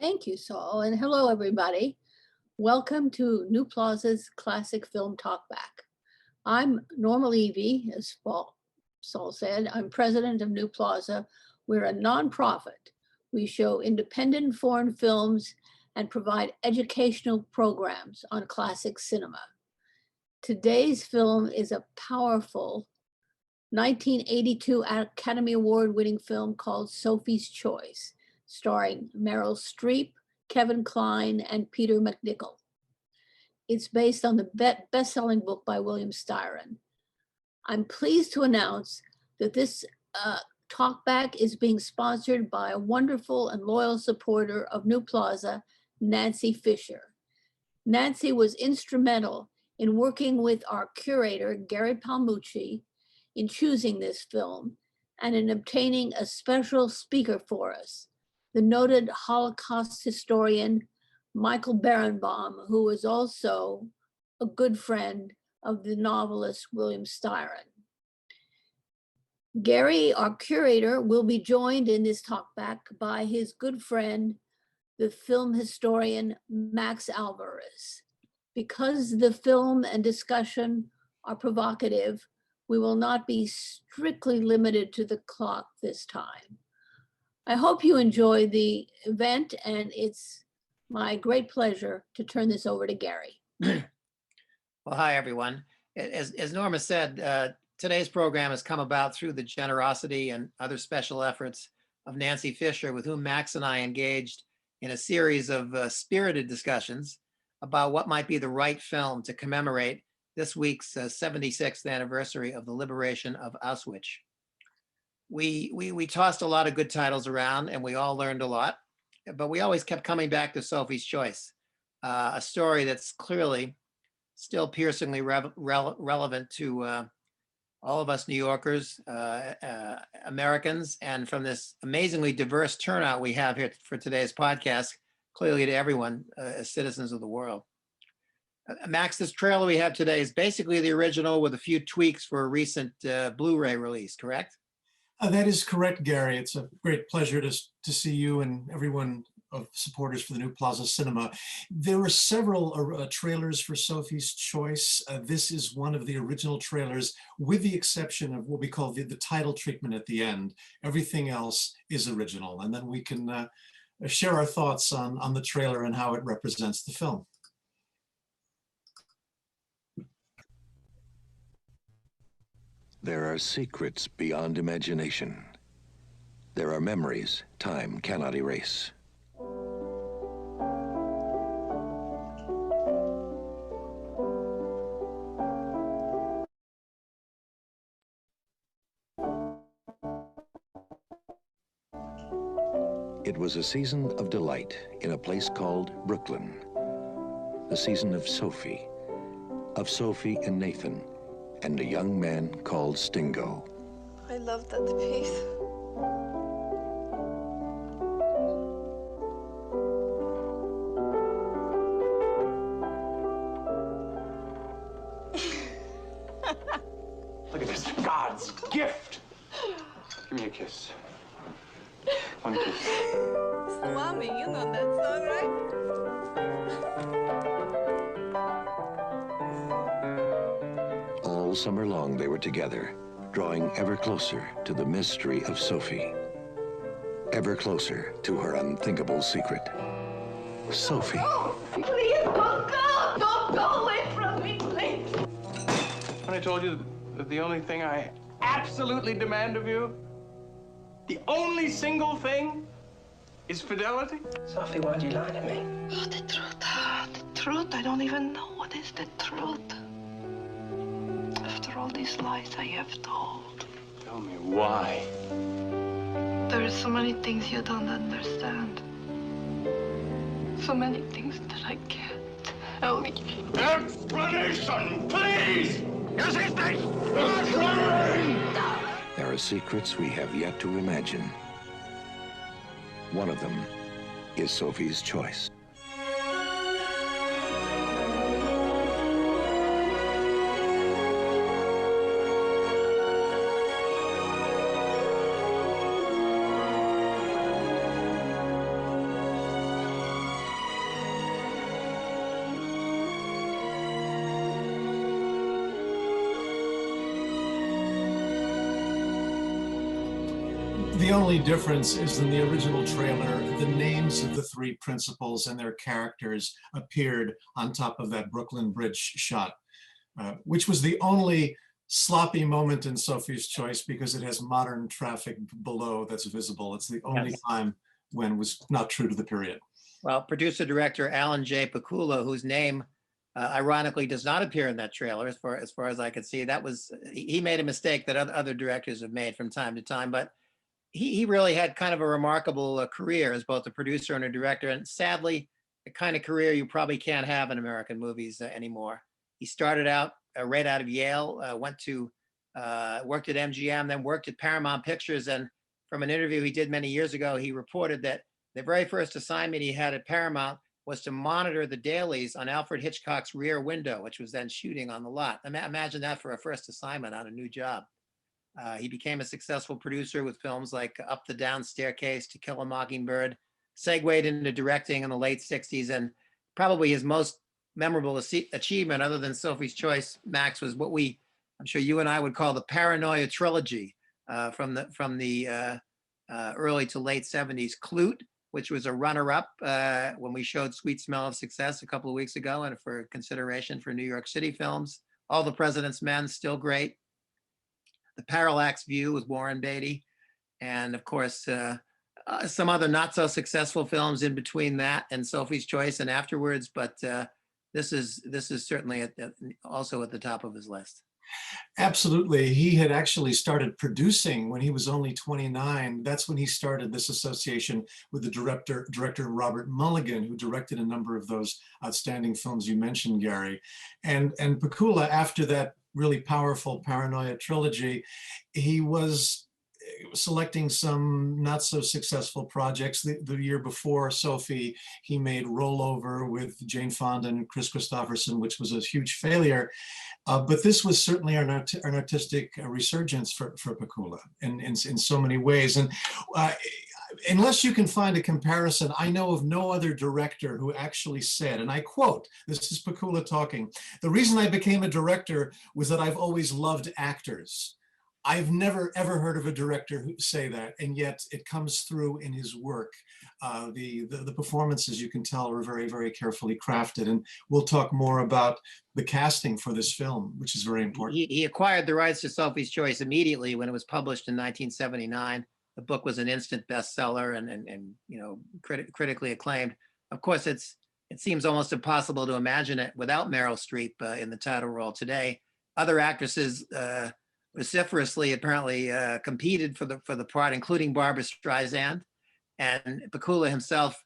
Thank you, Saul, and hello, everybody. Welcome to New Plaza's Classic Film Talkback. I'm Norma Levy, as Saul said. I'm president of New Plaza. We're a nonprofit. We show independent foreign films and provide educational programs on classic cinema. Today's film is a powerful 1982 Academy Award-winning film called Sophie's Choice, starring Meryl Streep, Kevin Kline, and Peter MacNicol. It's based on the best-selling book by William Styron. I'm pleased to announce that this talkback is being sponsored by a wonderful and loyal supporter of New Plaza, Nancy Fisher. Nancy was instrumental in working with our curator, Gary Palmucci, in choosing this film and in obtaining a special speaker for us, the noted Holocaust historian, Michael Berenbaum, who was also a good friend of the novelist William Styron. Gary, our curator, will be joined in this talkback by his good friend, the film historian, Max Alvarez. Because the film and discussion are provocative, we will not be strictly limited to the clock this time. I hope you enjoy the event, and it's my great pleasure to turn this over to Gary. Well, hi, everyone. As Norma said, today's program has come about through the generosity and other special efforts of Nancy Fisher, with whom Max and I engaged in a series of spirited discussions about what might be the right film to commemorate this week's 76th anniversary of the liberation of Auschwitz. We tossed a lot of good titles around, and we all learned a lot, but we always kept coming back to Sophie's Choice, a story that's clearly still piercingly relevant to all of us New Yorkers, Americans, and from this amazingly diverse turnout we have here for today's podcast, clearly to everyone as citizens of the world. Max, this trailer we have today is basically the original with a few tweaks for a recent Blu-ray release, correct? That is correct, Gary. It's a great pleasure to see you and everyone of supporters for the New Plaza Cinema. There were several trailers for Sophie's Choice. This is one of the original trailers, with the exception of what we call the title treatment at the end. Everything else is original. And then we can share our thoughts on the trailer and how it represents the film. There are secrets beyond imagination. There are memories time cannot erase. It was a season of delight in a place called Brooklyn. The season of Sophie and Nathan, and a young man called Stingo. I love that piece. Look at this, God's gift. Give me a kiss. One kiss. Swami, you know that song, right? All summer long they were together, drawing ever closer to the mystery of Sophie. Ever closer to her unthinkable secret. Sophie. Oh, please don't go! Don't go away from me, please! When I told you that the only thing I absolutely demand of you, the only single thing, is fidelity? Sophie, why'd you lie to me? Oh, the truth. The truth. I don't even know what is the truth. After all these lies I have told. Tell me why. There are so many things you don't understand. So many things that I can't tell you. Explanation, please! Yes, it's There are secrets we have yet to imagine. One of them is Sophie's Choice. The only difference is in the original trailer, the names of the three principals and their characters appeared on top of that Brooklyn Bridge shot, which was the only sloppy moment in Sophie's Choice because it has modern traffic below that's visible. It's the only time when it was not true to the period. Well, producer-director Alan J. Pakula, whose name ironically does not appear in that trailer, as far as I could see, he made a mistake that other directors have made from time to time, but he really had kind of a remarkable career as both a producer and a director, and sadly, the kind of career you probably can't have in American movies anymore. He started out right out of Yale, worked at MGM, then worked at Paramount Pictures, and from an interview he did many years ago, he reported that the very first assignment he had at Paramount was to monitor the dailies on Alfred Hitchcock's Rear Window, which was then shooting on the lot. Imagine that for a first assignment on a new job. He became a successful producer with films like Up the Down Staircase, To Kill a Mockingbird, segued into directing in the late 60s, and probably his most memorable achievement, other than Sophie's Choice, Max, was what I'm sure you and I would call the Paranoia trilogy from the early to late 70s. Klute, which was a runner-up when we showed Sweet Smell of Success a couple of weeks ago, and for consideration for New York City films. All the President's Men, still great. The Parallax View with Warren Beatty, and of course some other not so successful films in between that and Sophie's Choice and afterwards. But this is certainly also at the top of his list. Absolutely. He had actually started producing when he was only 29. That's when he started this association with the director Robert Mulligan, who directed a number of those outstanding films you mentioned, Gary. And Pakula, after that really powerful Paranoia trilogy, he was selecting some not so successful projects. The year before Sophie, he made Rollover with Jane Fonda and Chris Christopherson, which was a huge failure. But this was certainly an artistic resurgence for Pakula in so many ways. And unless you can find a comparison, I know of no other director who actually said, and I quote, this is Pakula talking, "The reason I became a director was that I've always loved actors." I've never, ever heard of a director who say that, and yet it comes through in his work. The performances, you can tell, are very, very carefully crafted. And we'll talk more about the casting for this film, which is very important. He acquired the rights to Sophie's Choice immediately when it was published in 1979. The book was an instant bestseller and critically acclaimed. Of course, it seems almost impossible to imagine it without Meryl Streep in the title role today. Other actresses vociferously apparently competed for the part, including Barbra Streisand, and Pakula himself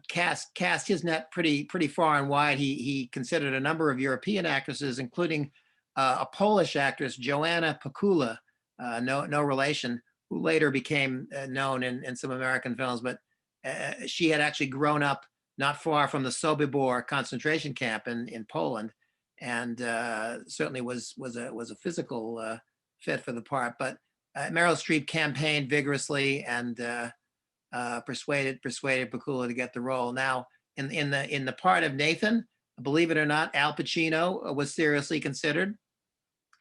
cast his net pretty far and wide. He considered a number of European actresses, including a Polish actress, Joanna Pakula, no relation, who later became known in some American films, but she had actually grown up not far from the Sobibor concentration camp in Poland, and certainly was a physical fit for the part. But Meryl Streep campaigned vigorously and persuaded Pakula to get the role. Now, in the part of Nathan, believe it or not, Al Pacino was seriously considered.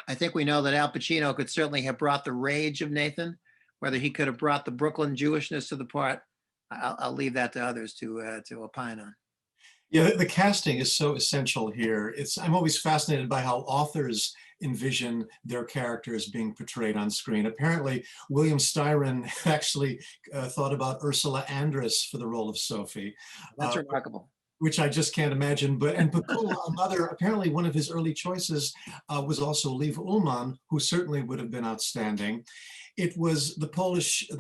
I think we know that Al Pacino could certainly have brought the rage of Nathan. Whether he could have brought the Brooklyn Jewishness to the part, I'll leave that to others to opine on. Yeah, the casting is so essential here. I'm always fascinated by how authors envision their characters being portrayed on screen. Apparently, William Styron actually thought about Ursula Andress for the role of Sophie. That's remarkable. Which I just can't imagine. And Pakula, apparently one of his early choices was also Liv Ullmann, who certainly would have been outstanding. It was the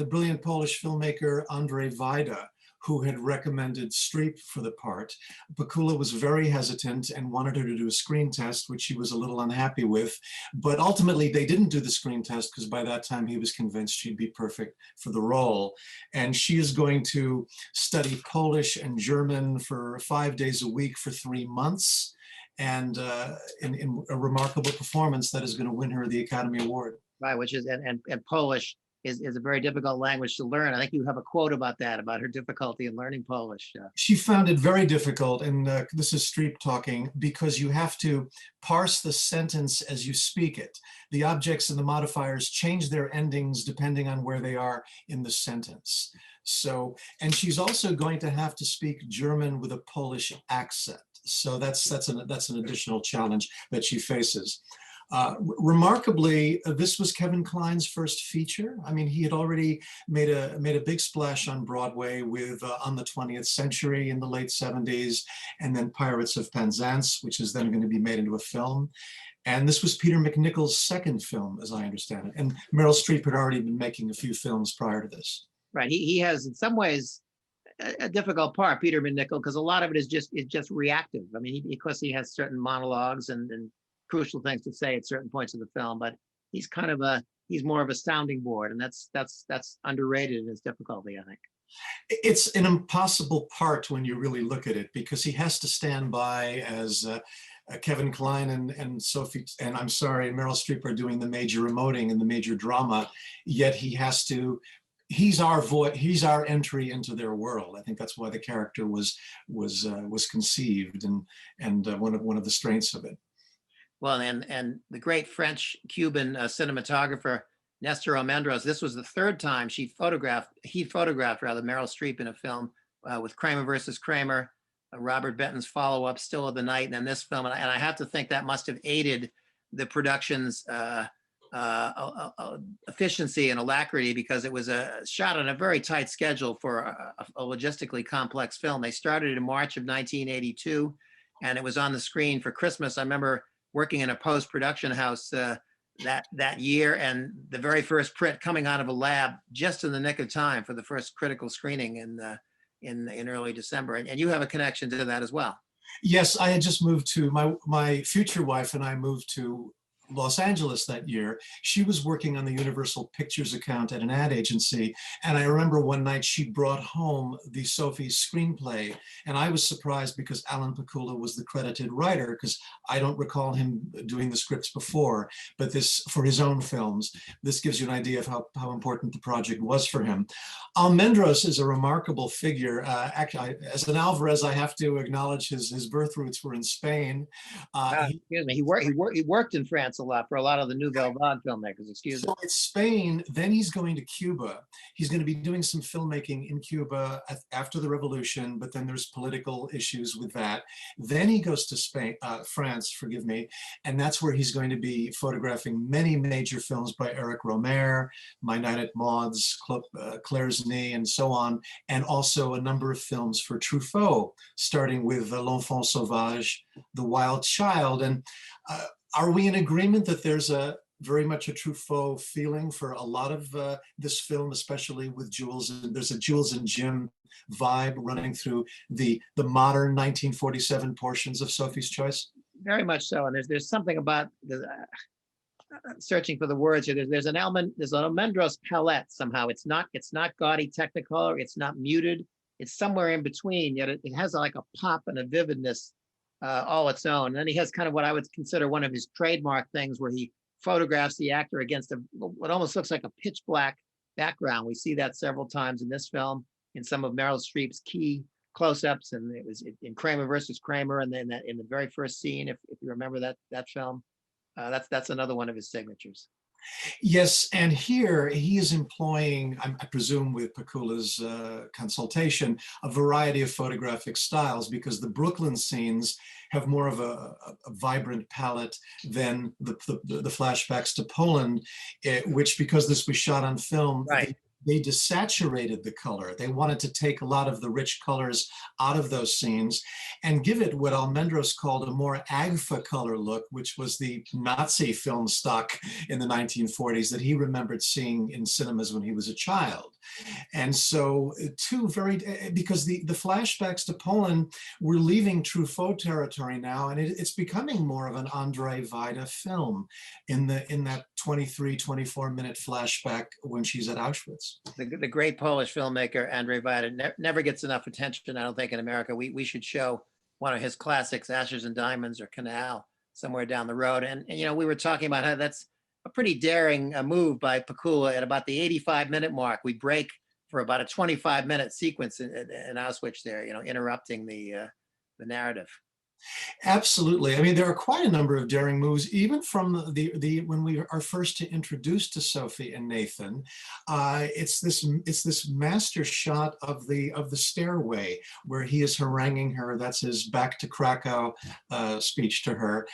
brilliant Polish filmmaker Andrzej Wajda who had recommended Streep for the part. Pakula was very hesitant and wanted her to do a screen test, which she was a little unhappy with. But ultimately, they didn't do the screen test because by that time he was convinced she'd be perfect for the role. And she is going to study Polish and German for 5 days a week for 3 months, and in a remarkable performance that is going to win her the Academy Award. Right, which is and Polish is a very difficult language to learn. I think you have a quote about that, about her difficulty in learning Polish. She found it very difficult, and this is Streep talking, because you have to parse the sentence as you speak it. The objects and the modifiers change their endings depending on where they are in the sentence. So, and she's also going to have to speak German with a Polish accent. So that's an additional challenge that she faces. Remarkably, this was Kevin Kline's first feature. I mean, he had already made a big splash on Broadway with On the 20th Century in the late 70s, and then Pirates of Penzance, which is then going to be made into a film. And this was Peter MacNicol's second film, as I understand it. And Meryl Streep had already been making a few films prior to this. Right. He has, in some ways, a difficult part, Peter MacNicol, because a lot of it is just reactive. I mean, because he has certain monologues and crucial things to say at certain points of the film, but he's kind of he's more of a sounding board, and that's underrated in his difficulty, I think. It's an impossible part when you really look at it, because he has to stand by as Kevin Kline and Sophie, and I'm sorry, Meryl Streep are doing the major emoting and the major drama, yet he has to. He's our voice. He's our entry into their world. I think that's why the character was conceived, and one of the strengths of it. Well, and the great French-Cuban cinematographer Nestor Almendros, this was the third time he photographed Meryl Streep in a film, with Kramer versus Kramer, Robert Benton's follow-up, Still of the Night, and then this film. And I have to think that must have aided the production's efficiency and alacrity, because it was shot on a very tight schedule for a logistically complex film. They started in March of 1982, and it was on the screen for Christmas. I remember working in a post-production house that year, and the very first print coming out of a lab just in the nick of time for the first critical screening in early December. And you have a connection to that as well. Yes, I had just moved to my future wife, and I moved to Los Angeles that year. She was working on the Universal Pictures account at an ad agency, and I remember one night she brought home the Sophie screenplay, and I was surprised because Alan Pakula was the credited writer, because I don't recall him doing the scripts before, but this, for his own films, this gives you an idea of how important the project was for him. Almendros is a remarkable figure. Actually, as an Alvarez, I have to acknowledge his birth roots were in Spain. Excuse me, he worked in France a lot for a lot of the Nouvelle Vague filmmakers. Excuse me. So it's Spain, then he's going to Cuba. He's going to be doing some filmmaking in Cuba after the revolution, but then there's political issues with that. Then he goes to France, forgive me, and that's where he's going to be photographing many major films by Eric Rohmer, My Night at Maud's, Claire's Knee, and so on, and also a number of films for Truffaut, starting with L'Enfant Sauvage, The Wild Child. And are we in agreement that there's very much a Truffaut feeling for a lot of this film, especially with Jules? And there's a Jules and Jim vibe running through the modern 1947 portions of Sophie's Choice? Very much so. And there's something about searching for the words here. There's an Almendros palette somehow. It's not gaudy Technicolor. It's not muted. It's somewhere in between. Yet it has like a pop and a vividness all its own. And then he has kind of what I would consider one of his trademark things, where he photographs the actor against what almost looks like a pitch black background. We see that several times in this film, in some of Meryl Streep's key close-ups, and it was in Kramer versus Kramer, and then in the very first scene, if you remember that film, that's another one of his signatures. Yes, and here he is employing, I presume with Pakula's consultation, a variety of photographic styles, because the Brooklyn scenes have more of a vibrant palette than the flashbacks to Poland, which, because this was shot on film, right, they desaturated the color. They wanted to take a lot of the rich colors out of those scenes and give it what Almendros called a more agfa color look, which was the Nazi film stock in the 1940s that he remembered seeing in cinemas when he was a child. And so because the flashbacks to Poland were leaving Truffaut territory now, and it's becoming more of an Andrzej Wajda film in that 23, 24-minute flashback when she's at Auschwitz. The great Polish filmmaker Andrzej Wajda never gets enough attention, I don't think, in America. We should show one of his classics, Ashes and Diamonds or Canal, somewhere down the road. And we were talking about how a pretty daring move by Pakula. At about the 85-minute mark, we break for about a 25-minute sequence in Auschwitz there, interrupting the narrative. Absolutely. I mean, there are quite a number of daring moves, even from the when we are first introduced to Sophie and Nathan. It's this master shot of the stairway where he is haranguing her. That's his "Back to Krakow" speech to her.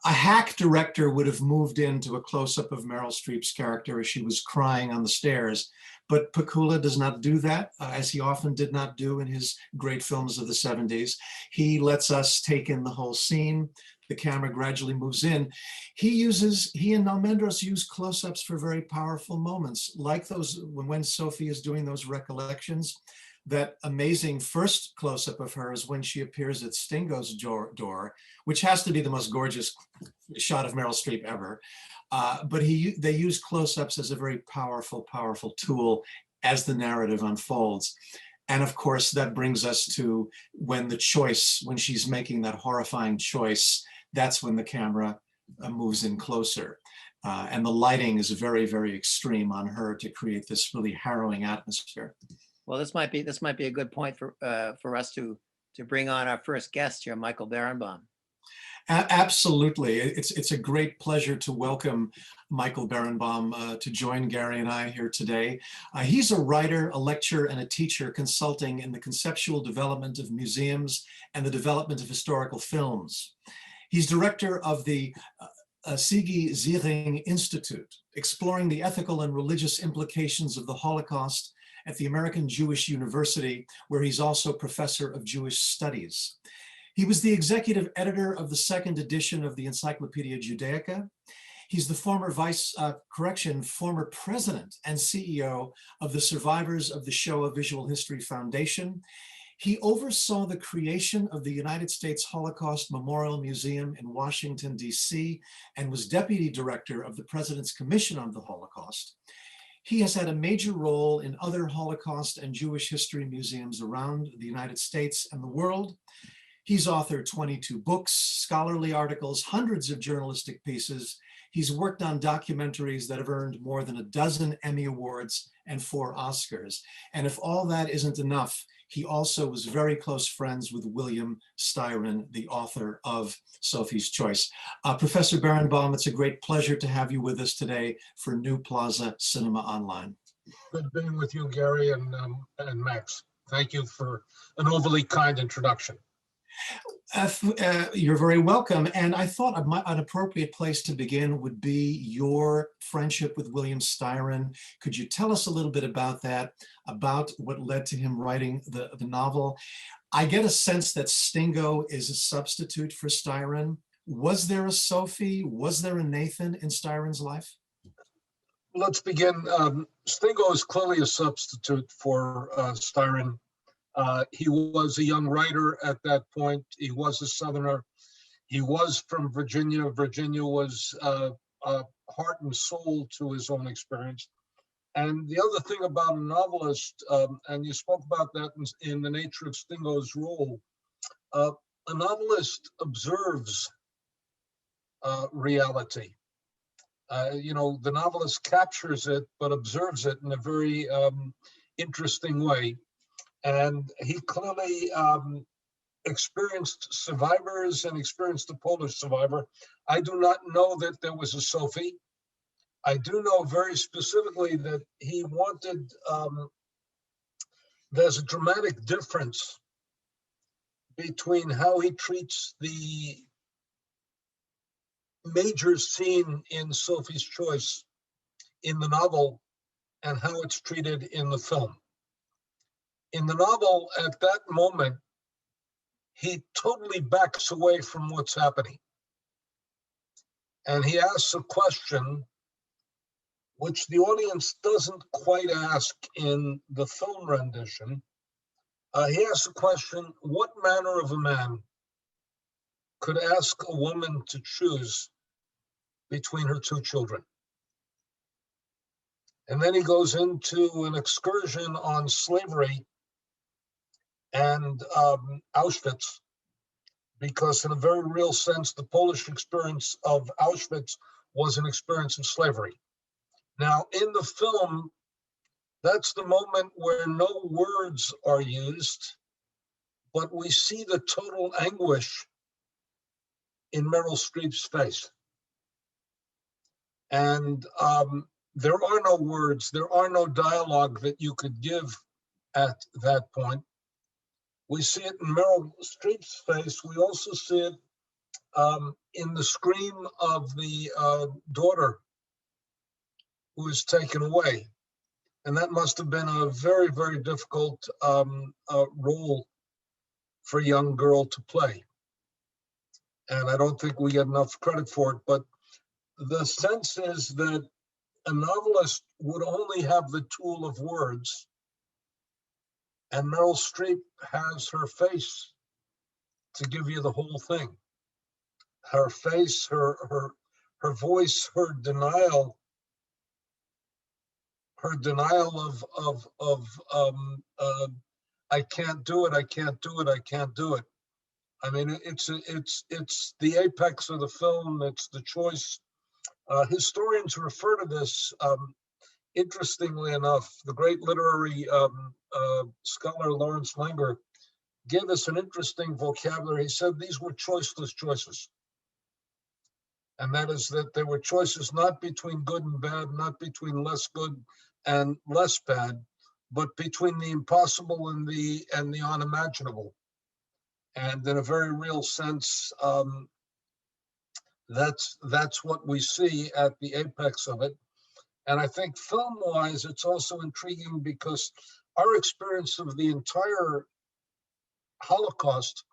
A hack director would have moved into a close-up of Meryl Streep's character as she was crying on the stairs. But Pakula does not do that, as he often did not do in his great films of the 70s. He lets us take in the whole scene. The camera gradually moves in. He and Almendros use close-ups for very powerful moments, like those when Sophie is doing those recollections. That amazing first close-up of her is when she appears at Stingo's door, which has to be the most gorgeous shot of Meryl Streep ever. But they use close-ups as a very powerful, powerful tool as the narrative unfolds. And of course, that brings us to when she's making that horrifying choice, that's when the camera moves in closer. And the lighting is very, very extreme on her to create this really harrowing atmosphere. Well, this might be a good point for us to bring on our first guest here, Michael Berenbaum. Absolutely. It's a great pleasure to welcome Michael Berenbaum to join Gary and I here today. He's a writer, a lecturer, and a teacher consulting in the conceptual development of museums and the development of historical films. He's director of the Sigi Ziering Institute, exploring the ethical and religious implications of the Holocaust at the American Jewish University, where he's also professor of Jewish studies. He was the executive editor of the second edition of the Encyclopedia Judaica. He's the former former president and CEO of the Survivors of the Shoah Visual History Foundation. He oversaw the creation of the United States Holocaust Memorial Museum in Washington, D.C., and was deputy director of the President's Commission on the Holocaust. He has had a major role in other Holocaust and Jewish history museums around the United States and the world. He's authored 22 books, scholarly articles, hundreds of journalistic pieces. He's worked on documentaries that have earned more than a dozen Emmy Awards and 4 Oscars. And if all that isn't enough, he also was very close friends with William Styron, the author of Sophie's Choice. Professor Berenbaum, it's a great pleasure to have you with us today for New Plaza Cinema Online. Good being with you, Gary and Max. Thank you for an overly kind introduction. You're very welcome. And I thought an appropriate place to begin would be your friendship with William Styron. Could you tell us a little bit about that, about what led to him writing the novel? I get a sense that Stingo is a substitute for Styron. Was there a Sophie? Was there a Nathan in Styron's life? Let's begin. Stingo is clearly a substitute for Styron. He was a young writer at that point. He was a Southerner. He was from Virginia. Virginia was heart and soul to his own experience. And the other thing about a novelist, and you spoke about that in the nature of Stingo's role, a novelist observes reality. The novelist captures it, but observes it in a very interesting way. And he clearly experienced survivors and experienced the Polish survivor. I do not know that there was a Sophie. I do know very specifically that he wanted, there's a dramatic difference between how he treats the major scene in Sophie's Choice in the novel and how it's treated in the film. In the novel, at that moment, he totally backs away from what's happening. And he asks a question which the audience doesn't quite ask in the film rendition. He asks a question, what manner of a man could ask a woman to choose between her 2 children? And then he goes into an excursion on slavery and Auschwitz, because in a very real sense, the Polish experience of Auschwitz was an experience of slavery. Now, in the film, that's the moment where no words are used, but we see the total anguish in Meryl Streep's face. And there are no words, there are no dialogue that you could give at that point. We see it in Meryl Streep's face. We also see it in the scream of the daughter who is taken away. And that must have been a very, very difficult role for a young girl to play. And I don't think we get enough credit for it, but the sense is that a novelist would only have the tool of words, and Meryl Streep has her face to give you the whole thing. Her face, her voice, her denial of I can't do it, I can't do it, I can't do it. I mean, it's the apex of the film. It's the choice. Historians refer to this, interestingly enough, the great literary scholar Lawrence Langer gave us an interesting vocabulary. He said these were choiceless choices. And that is that there were choices not between good and bad, not between less good and less bad, but between the impossible and the unimaginable. And in a very real sense, that's what we see at the apex of it. And I think film-wise, it's also intriguing because our experience of the entire Holocaust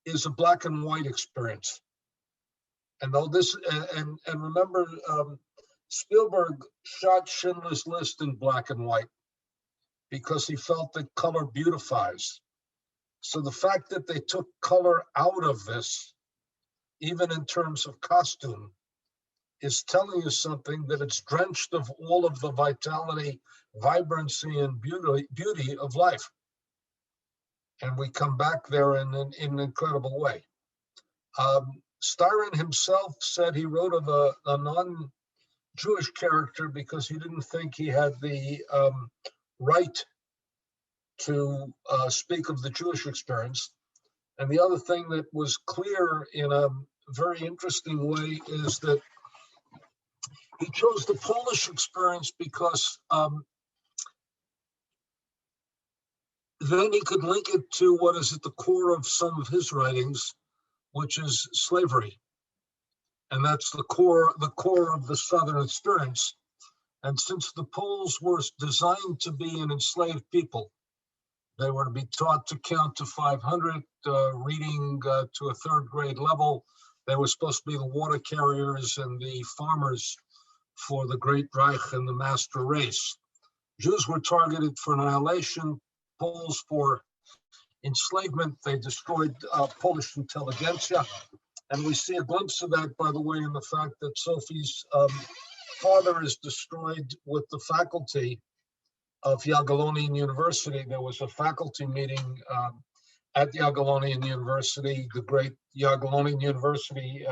is a black and white experience. And though this, and remember, Spielberg shot Schindler's List in black and white because he felt that color beautifies. So the fact that they took color out of this, even in terms of costume, is telling you something that it's drenched of all of the vitality, vibrancy, and beauty of life. And we come back there in an incredible way. Styron himself said he wrote of a non-Jewish character because he didn't think he had the right to speak of the Jewish experience. And the other thing that was clear in a very interesting way is that he chose the Polish experience because then he could link it to what is at the core of some of his writings, which is slavery. And that's the core of the Southern experience. And since the Poles were designed to be an enslaved people, they were to be taught to count to 500, reading to a third grade level. They were supposed to be the water carriers and the farmers for the Great Reich and the master race. Jews were targeted for annihilation, Poles for enslavement. They destroyed Polish intelligentsia. And we see a glimpse of that, by the way, in the fact that Sophie's father is destroyed with the faculty of Jagiellonian University. There was a faculty meeting at Jagiellonian University, the great Jagiellonian University,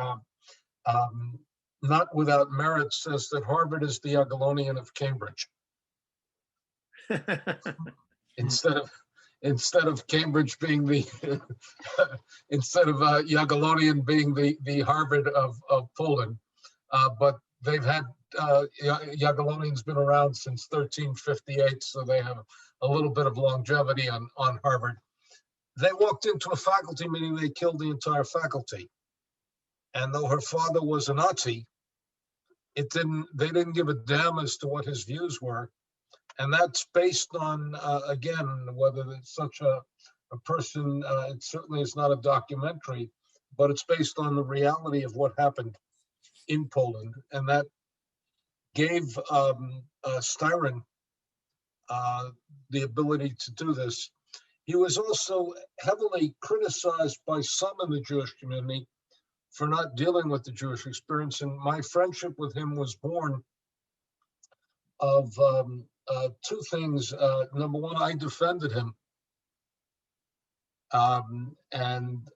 not without merit, says that Harvard is the Jagiellonian of Cambridge. Instead of Cambridge being the instead of Jagiellonian being the Harvard of Poland, but they've had Jagiellonian's been around since 1358, so they have a little bit of longevity on Harvard. They walked into a faculty meeting, they killed the entire faculty. And though her father was a Nazi, they didn't give a damn as to what his views were. And that's based on, again, whether it's such a person, it certainly is not a documentary, but it's based on the reality of what happened in Poland. And that gave Styron the ability to do this. He was also heavily criticized by some in the Jewish community for not dealing with the Jewish experience. And my friendship with him was born of two things. Number one, I defended him and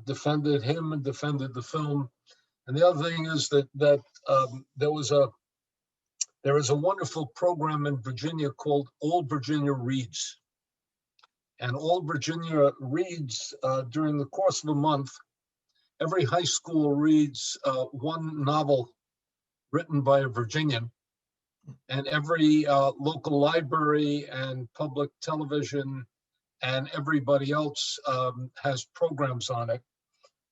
defended him and defended the film. And the other thing is that there is a wonderful program in Virginia called Old Virginia Reads. And Old Virginia reads during the course of a month. Every high school reads one novel written by a Virginian, and every local library and public television and everybody else has programs on it.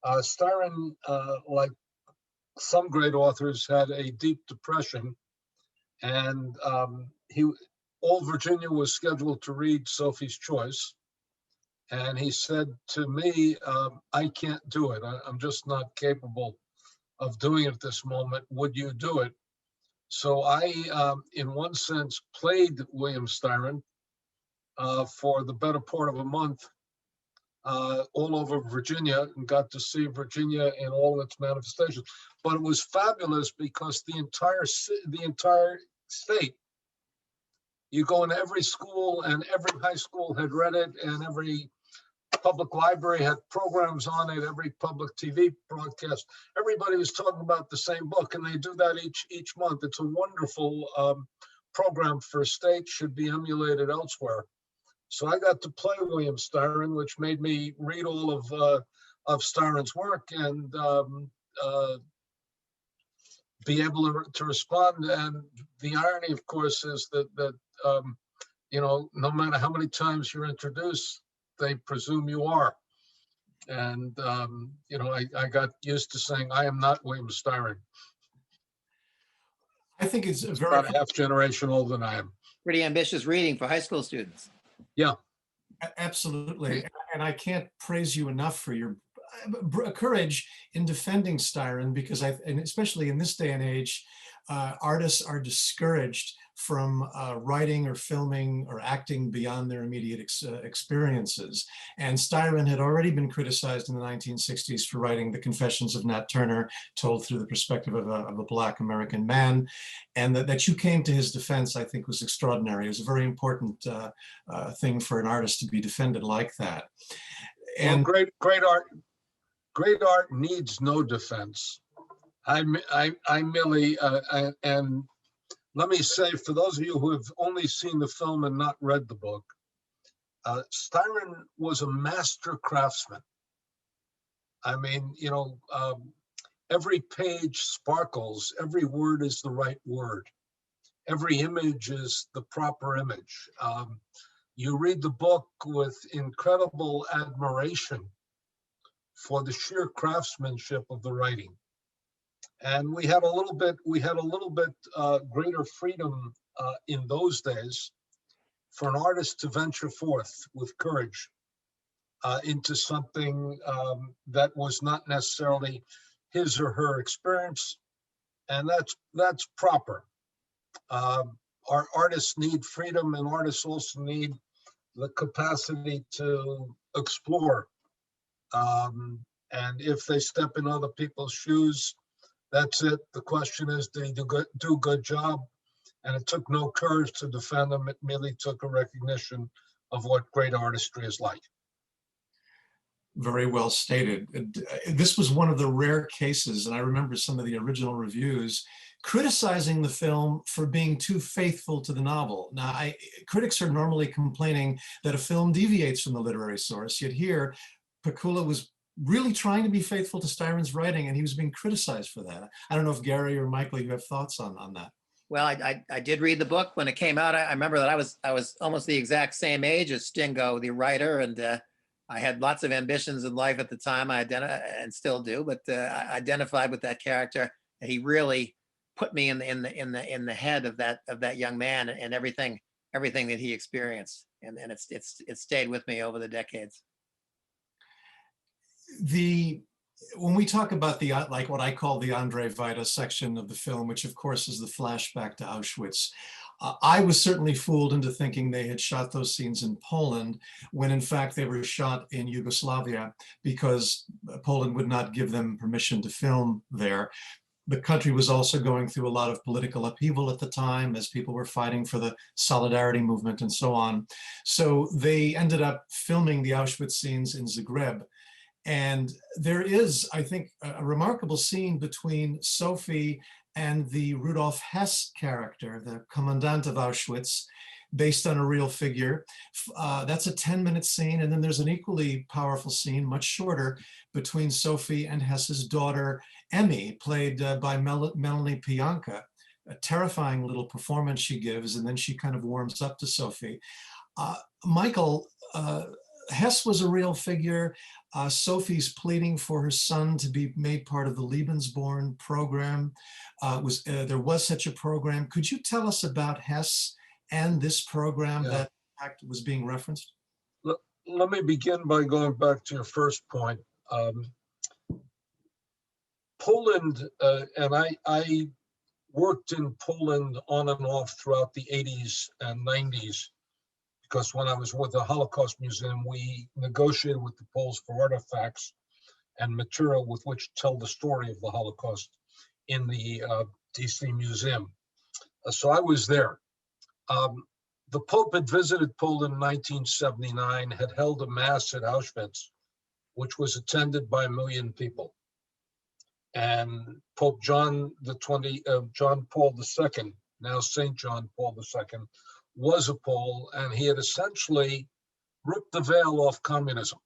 Styron, like some great authors, had a deep depression, and Old Virginia was scheduled to read Sophie's Choice. And he said to me, I can't do it. I'm just not capable of doing it at this moment. Would you do it? So I, in one sense, played William Styron for the better part of a month all over Virginia, and got to see Virginia in all its manifestations. But it was fabulous because the entire state, you go into every school, and every high school had read it, and every public library had programs on it, every public TV broadcast. Everybody was talking about the same book, and they do that each month. It's a wonderful program for a state, should be emulated elsewhere. So I got to play William Styron, which made me read all of Styron's work and be able to respond. And the irony, of course, is that you know, no matter how many times you're introduced, they presume you are. And you know, I got used to saying, I am not William Styron. I think it's It's very about a half generation older than I am. Pretty ambitious reading for high school students. Yeah. absolutely, and I can't praise you enough for your courage in defending Styron, because and especially in this day and age, artists are discouraged from writing or filming or acting beyond their immediate experiences. And Styron had already been criticized in the 1960s for writing The Confessions of Nat Turner, told through the perspective of a Black American man. And that you came to his defense, I think, was extraordinary. It was a very important thing for an artist to be defended like that. And well, great art needs no defense. I merely, and let me say, for those of you who have only seen the film and not read the book, Styron was a master craftsman. I mean, you know, every page sparkles, every word is the right word. Every image is the proper image. You read the book with incredible admiration for the sheer craftsmanship of the writing. And we had a little bit greater freedom in those days for an artist to venture forth with courage into something that was not necessarily his or her experience, and that's proper. Our artists need freedom, and artists also need the capacity to explore. And if they step in other people's shoes, that's it. The question is, do they do a good job? And it took no courage to defend them. It merely took a recognition of what great artistry is like. very well stated. This was one of the rare cases, and I remember some of the original reviews criticizing the film for being too faithful to the novel. Now, critics are normally complaining that a film deviates from the literary source, yet here, Pakula was really trying to be faithful to Styron's writing, and he was being criticized for that. I don't know if Gary or Michael, you have thoughts on that. Well, I did read the book when it came out. I remember that I was almost the exact same age as Stingo, the writer, and I had lots of ambitions in life at the time. I and still do, but I identified with that character, and he really put me in the head of that young man and everything that he experienced, and it's stayed with me over the decades. When we talk about the, like what I call the Andre Vita section of the film, which of course is the flashback to Auschwitz, I was certainly fooled into thinking they had shot those scenes in Poland, when in fact they were shot in Yugoslavia because Poland would not give them permission to film there. The country was also going through a lot of political upheaval at the time as people were fighting for the solidarity movement and so on. So they ended up filming the Auschwitz scenes in Zagreb. And there is, I think, a remarkable scene between Sophie and the Rudolf Hess character, the commandant of Auschwitz, based on a real figure. That's a 10-minute scene. And then there's an equally powerful scene, much shorter, between Sophie and Hess's daughter, Emmy, played by Melanie Pianka. A terrifying little performance she gives, and then she kind of warms up to Sophie. Michael, Hess was a real figure. Sophie's pleading for her son to be made part of the Lebensborn program. There was such a program. Could you tell us about Hess and this program that in fact was being referenced? Let me begin by going back to your first point. Poland, and I worked in Poland on and off throughout the 80s and 90s, because when I was with the Holocaust Museum, we negotiated with the Poles for artifacts and material with which to tell the story of the Holocaust in the DC Museum. So I was there. The Pope had visited Poland in 1979, had held a mass at Auschwitz, which was attended by 1 million people. And Pope John Paul II, now St. John Paul II, was a Pole, and he had essentially ripped the veil off communism.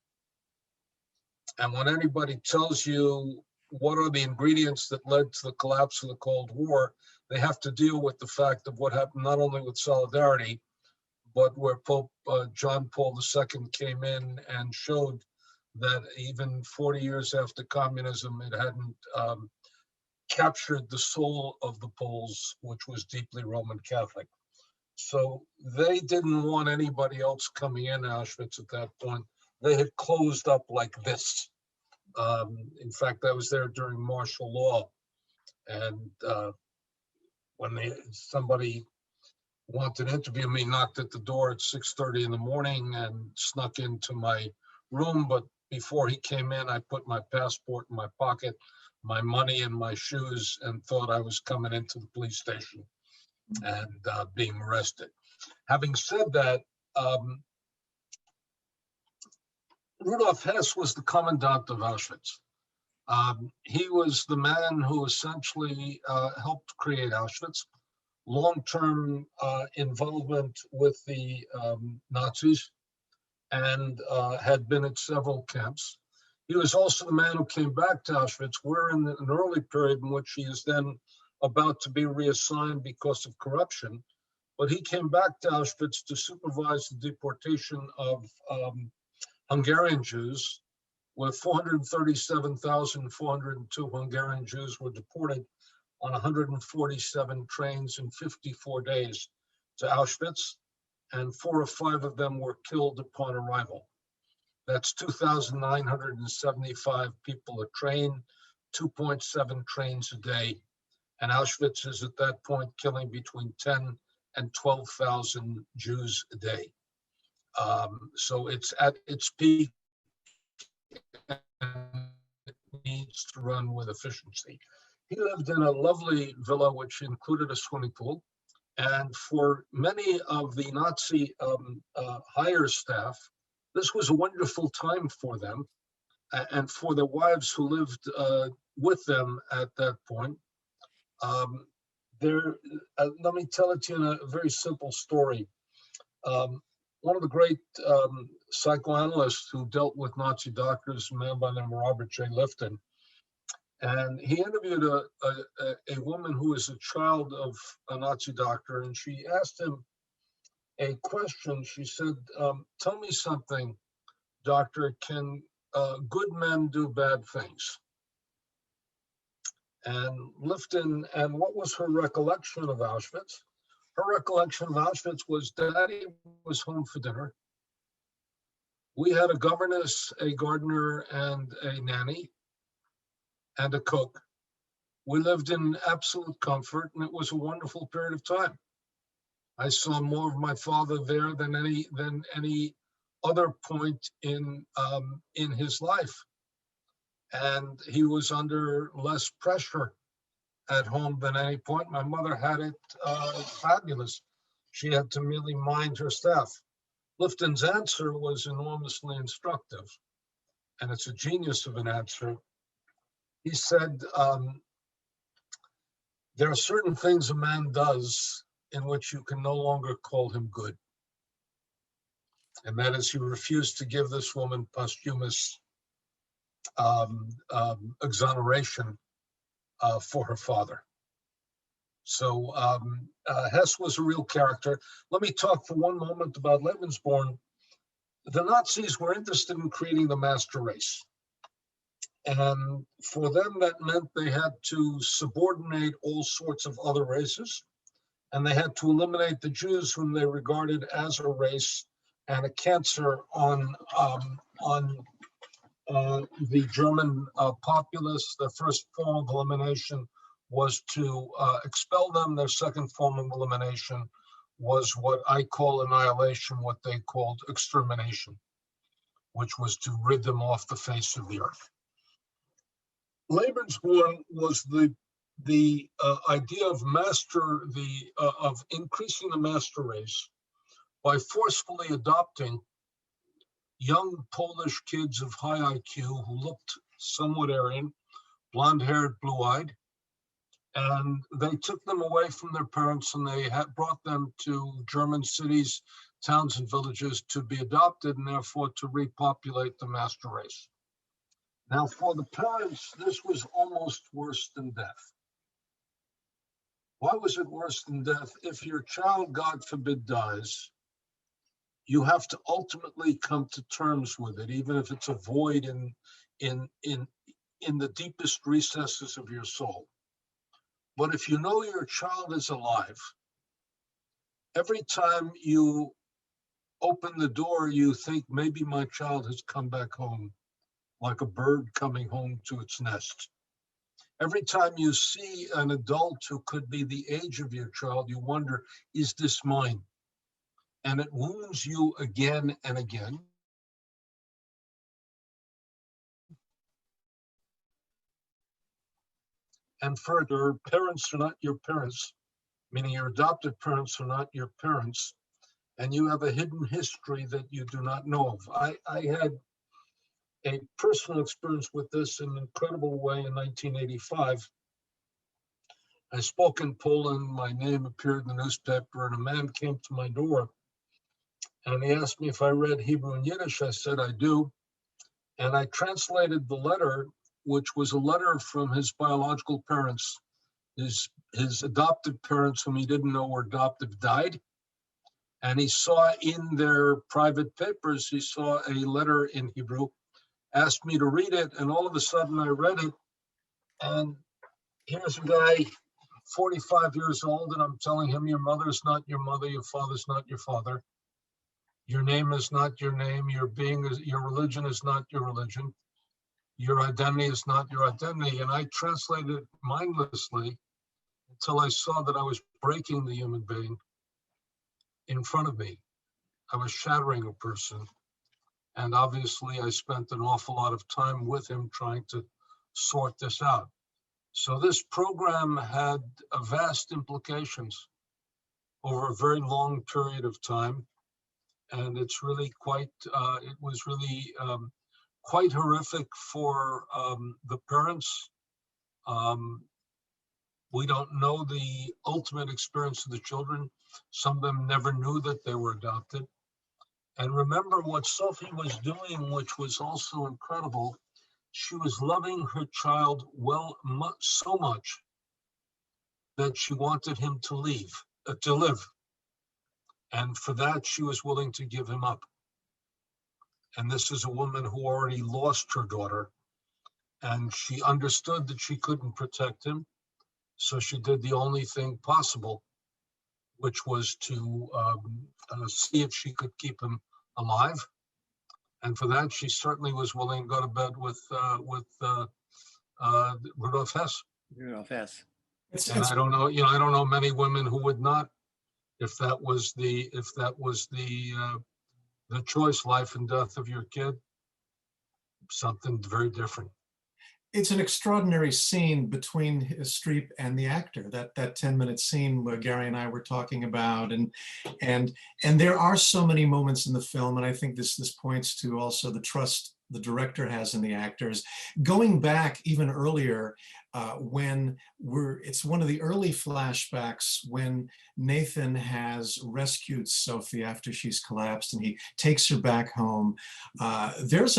And when anybody tells you what are the ingredients that led to the collapse of the Cold War, they have to deal with the fact of what happened not only with Solidarity, but where Pope John Paul II came in and showed that even 40 years after communism, it hadn't captured the soul of the Poles, which was deeply Roman Catholic. So they didn't want anybody else coming in Auschwitz at that point. They had closed up like this. In fact, I was there during martial law. And when somebody wanted to interview me, knocked at the door at 6:30 in the morning and snuck into my room. But before he came in, I put my passport in my pocket, my money in my shoes, and thought I was coming into the police station and being arrested. Having said that, Rudolf Hess was the commandant of Auschwitz. He was the man who essentially helped create Auschwitz, long-term involvement with the Nazis, and had been at several camps. He was also the man who came back to Auschwitz. We're in an early period in which he is then about to be reassigned because of corruption, but he came back to Auschwitz to supervise the deportation of Hungarian Jews, where 437,402 Hungarian Jews were deported on 147 trains in 54 days to Auschwitz, and 4 or 5 of them were killed upon arrival. That's 2,975 people a train, 2.7 trains a day. And Auschwitz is at that point killing between 10 and 12,000 Jews a day. So it's at its peak and it needs to run with efficiency. He lived in a lovely villa which included a swimming pool. And for many of the Nazi hire staff, this was a wonderful time for them and for their wives who lived with them at that point. Let me tell it to you in a very simple story. One of the great psychoanalysts who dealt with Nazi doctors, a man by the name of Robert J. Lifton, and he interviewed a woman who was a child of a Nazi doctor, and she asked him a question. She said, tell me something, doctor, can good men do bad things? And Lifton, and what was her recollection of Auschwitz? Her recollection of Auschwitz was Daddy was home for dinner. We had a governess, a gardener, and a nanny, and a cook. We lived in absolute comfort, and it was a wonderful period of time. I saw more of my father there than any other point in his life, and he was under less pressure at home than any point. My mother had it fabulous. She had to merely mind her staff. Lifton's answer was enormously instructive. and it's a genius of an answer. He said, there are certain things a man does in which you can no longer call him good. And that is, he refused to give this woman posthumous exoneration for her father. So Hess was a real character. Let me talk for one moment about Lebensborn. The Nazis were interested in creating the master race. And for them, that meant they had to subordinate all sorts of other races. And they had to eliminate the Jews, whom they regarded as a race and a cancer on the German populace. Their first form of elimination was to expel them. Their second form of elimination was what I call annihilation, what they called extermination, which was to rid them off the face of the earth. Lebensborn was the idea of of increasing the master race by forcefully adopting young Polish kids of high IQ who looked somewhat Aryan, blonde-haired, blue-eyed, and they took them away from their parents and they brought them to German cities, towns, and villages to be adopted and therefore to repopulate the master race. Now, for the parents, this was almost worse than death. Why was it worse than death? If your child, God forbid, dies, you have to ultimately come to terms with it, even if it's a void in the deepest recesses of your soul. But if you know your child is alive, every time you open the door, you think maybe my child has come back home, like a bird coming home to its nest. Every time you see an adult who could be the age of your child, you wonder, is this mine? And it wounds you again and again. And further, parents are not your parents, meaning your adopted parents are not your parents, and you have a hidden history that you do not know of. I had a personal experience with this in an incredible way in 1985. I spoke in Poland, my name appeared in the newspaper, and a man came to my door and he asked me if I read Hebrew and Yiddish. I said, I do. And I translated the letter, which was a letter from his biological parents. His adoptive parents, whom he didn't know were adoptive, died. And he saw in their private papers, he saw a letter in Hebrew, asked me to read it. And all of a sudden I read it. And here's a guy, 45 years old, and I'm telling him, your mother's not your mother, your father's not your father. Your name is not your name, your religion is not your religion. Your identity is not your identity. And I translated it mindlessly until I saw that I was breaking the human being in front of me. I was shattering a person. And obviously I spent an awful lot of time with him trying to sort this out. So this program had vast implications over a very long period of time. And it's really it was really quite horrific for the parents. We don't know the ultimate experience of the children. Some of them never knew that they were adopted. And remember what Sophie was doing, which was also incredible. She was loving her child so much that she wanted him to live. And for that, she was willing to give him up. And this is a woman who already lost her daughter. And she understood that she couldn't protect him. So she did the only thing possible, which was to see if she could keep him alive. And for that, she certainly was willing to go to bed with Rudolf Hess. Rudolf Hess. And I don't know many women who would not, if that was the choice, life and death of your kid, something very different. It's an extraordinary scene between Streep and the actor, that 10-minute scene where Gary and I were talking about, and there are so many moments in the film, and I think this points to also the trust the director has in the actors. Going back even earlier, when it's one of the early flashbacks when Nathan has rescued Sophie after she's collapsed and he takes her back home. There's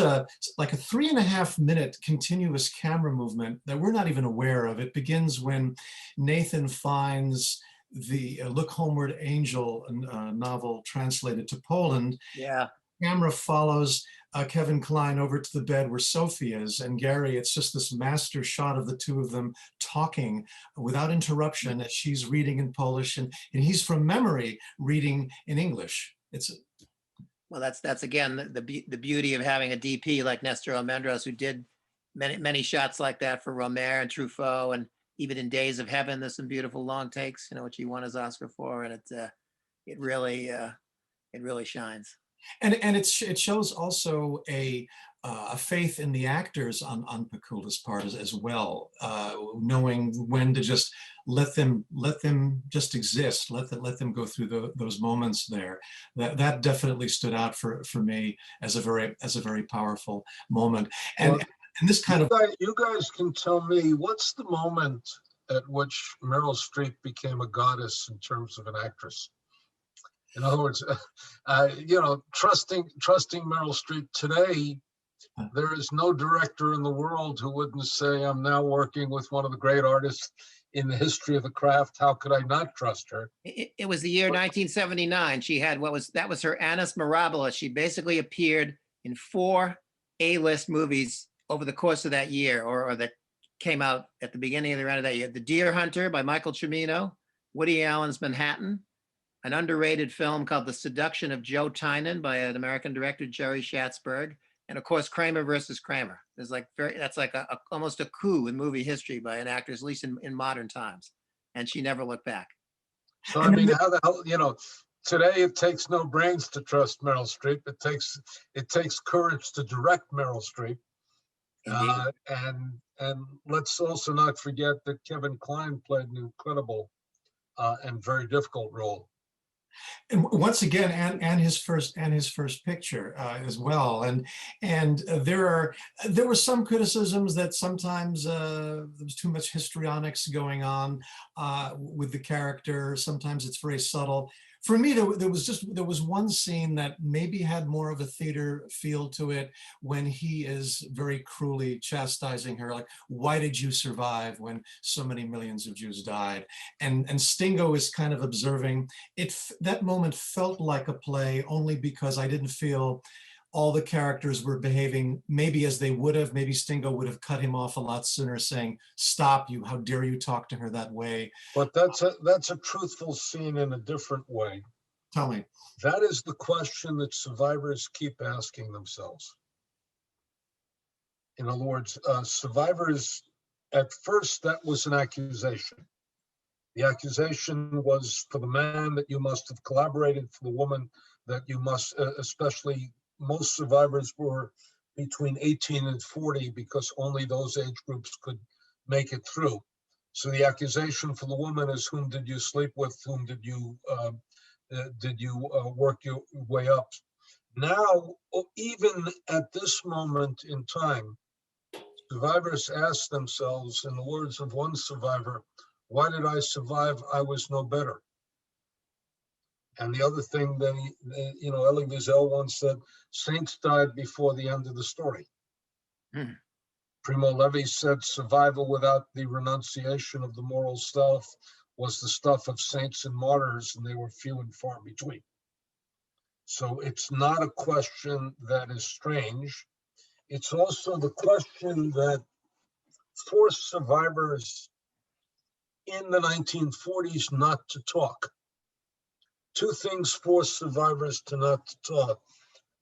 like a 3.5 minute continuous camera movement that we're not even aware of. It begins when Nathan finds the Look Homeward Angel novel translated to Poland. Yeah. Camera follows Kevin Kline over to the bed where Sophie is, and Gary, it's just this master shot of the two of them talking without interruption as she's reading in Polish and he's from memory reading in English. Well, that's again the beauty of having a DP like Nestor Almendros, who did many shots like that for Romer and Truffaut, and even in Days of Heaven, there's some beautiful long takes, which he won his Oscar for, and it really shines. And it shows also a faith in the actors on Pakula's part as well, knowing when to just let them just exist, let them go through those moments there. That definitely stood out for me as a very powerful moment. And this kind you guys can tell me, what's the moment at which Meryl Streep became a goddess in terms of an actress? In other words, trusting Meryl Streep today, there is no director in the world who wouldn't say, I'm now working with one of the great artists in the history of the craft. How could I not trust her? It was the year 1979. She had that was her Annus Mirabilis. She basically appeared in 4 A-list movies over the course of that year, or that came out at the beginning of the end of that year. The Deer Hunter by Michael Cimino, Woody Allen's Manhattan, an underrated film called The Seduction of Joe Tynan by an American director, Jerry Schatzberg, and of course, Kramer versus Kramer. That's like almost a coup in movie history by an actress, at least in modern times. And she never looked back. So, I mean, how the hell, today it takes no brains to trust Meryl Streep. It takes courage to direct Meryl Streep. And let's also not forget that Kevin Kline played an incredible and very difficult role. And once again, and his first picture as well, and there were some criticisms that sometimes there was too much histrionics going on with the character. Sometimes it's very subtle. For me, there was one scene that maybe had more of a theater feel to it, when he is very cruelly chastising her, like, why did you survive when so many millions of Jews died? And Stingo is kind of observing it. That moment felt like a play only because I didn't feel all the characters were behaving maybe as they would have. Maybe Stingo would have cut him off a lot sooner, saying, stop, you, how dare you talk to her that way? But that's a truthful scene in a different way. Tell me. That is the question that survivors keep asking themselves. In other words, survivors, at first, that was an accusation. The accusation was for the man that you must have collaborated, for the woman that you must, especially most survivors were between 18 and 40, because only those age groups could make it through. So the accusation for the woman is, whom did you sleep with? Whom did you work your way up? Now, even at this moment in time, survivors ask themselves, in the words of one survivor, why did I survive? I was no better. And the other thing that Elie Wiesel once said, saints died before the end of the story. Primo Levi said, survival without the renunciation of the moral self was the stuff of saints and martyrs, and they were few and far between. So it's not a question that is strange. It's also the question that forced survivors in the 1940s not to talk. 2 things forced survivors to not to talk.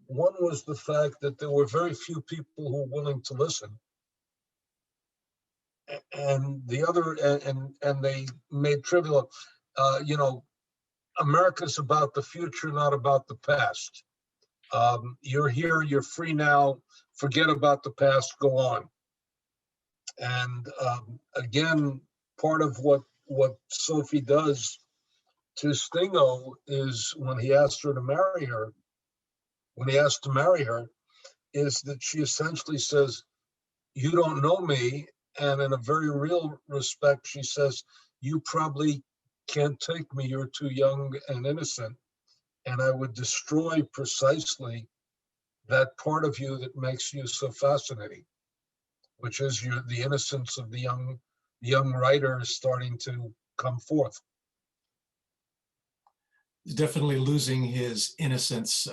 One was the fact that there were very few people who were willing to listen. And the other, and they made trivial, America's about the future, not about the past. You're here, you're free now, forget about the past, go on. And again, part of what Sophie does to Stingo is when he asked to marry her, is that she essentially says, you don't know me. And in a very real respect, she says, you probably can't take me. You're too young and innocent. And I would destroy precisely that part of you that makes you so fascinating, which is the innocence of the young writer is starting to come forth. Definitely losing his innocence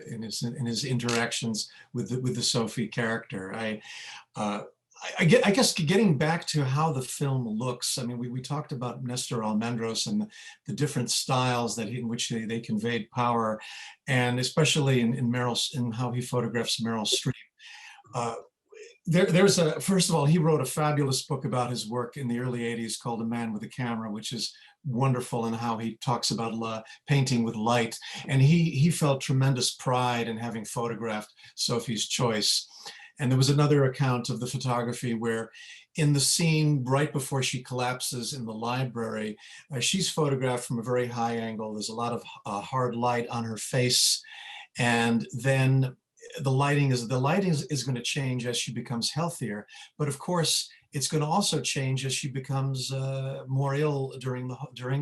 in his interactions with the Sophie character. I guess getting back to how the film looks. I mean, we talked about Nestor Almendros and the different styles in which they conveyed power, and especially in how he photographs Meryl Streep. First of all, he wrote a fabulous book about his work in the early 80s called A Man with a Camera, which is wonderful in how he talks about painting with light. And he felt tremendous pride in having photographed Sophie's Choice. And there was another account of the photography where in the scene right before she collapses in the library, she's photographed from a very high angle. There's a lot of hard light on her face. And then the lighting is going to change as she becomes healthier, but of course it's going to also change as she becomes more ill during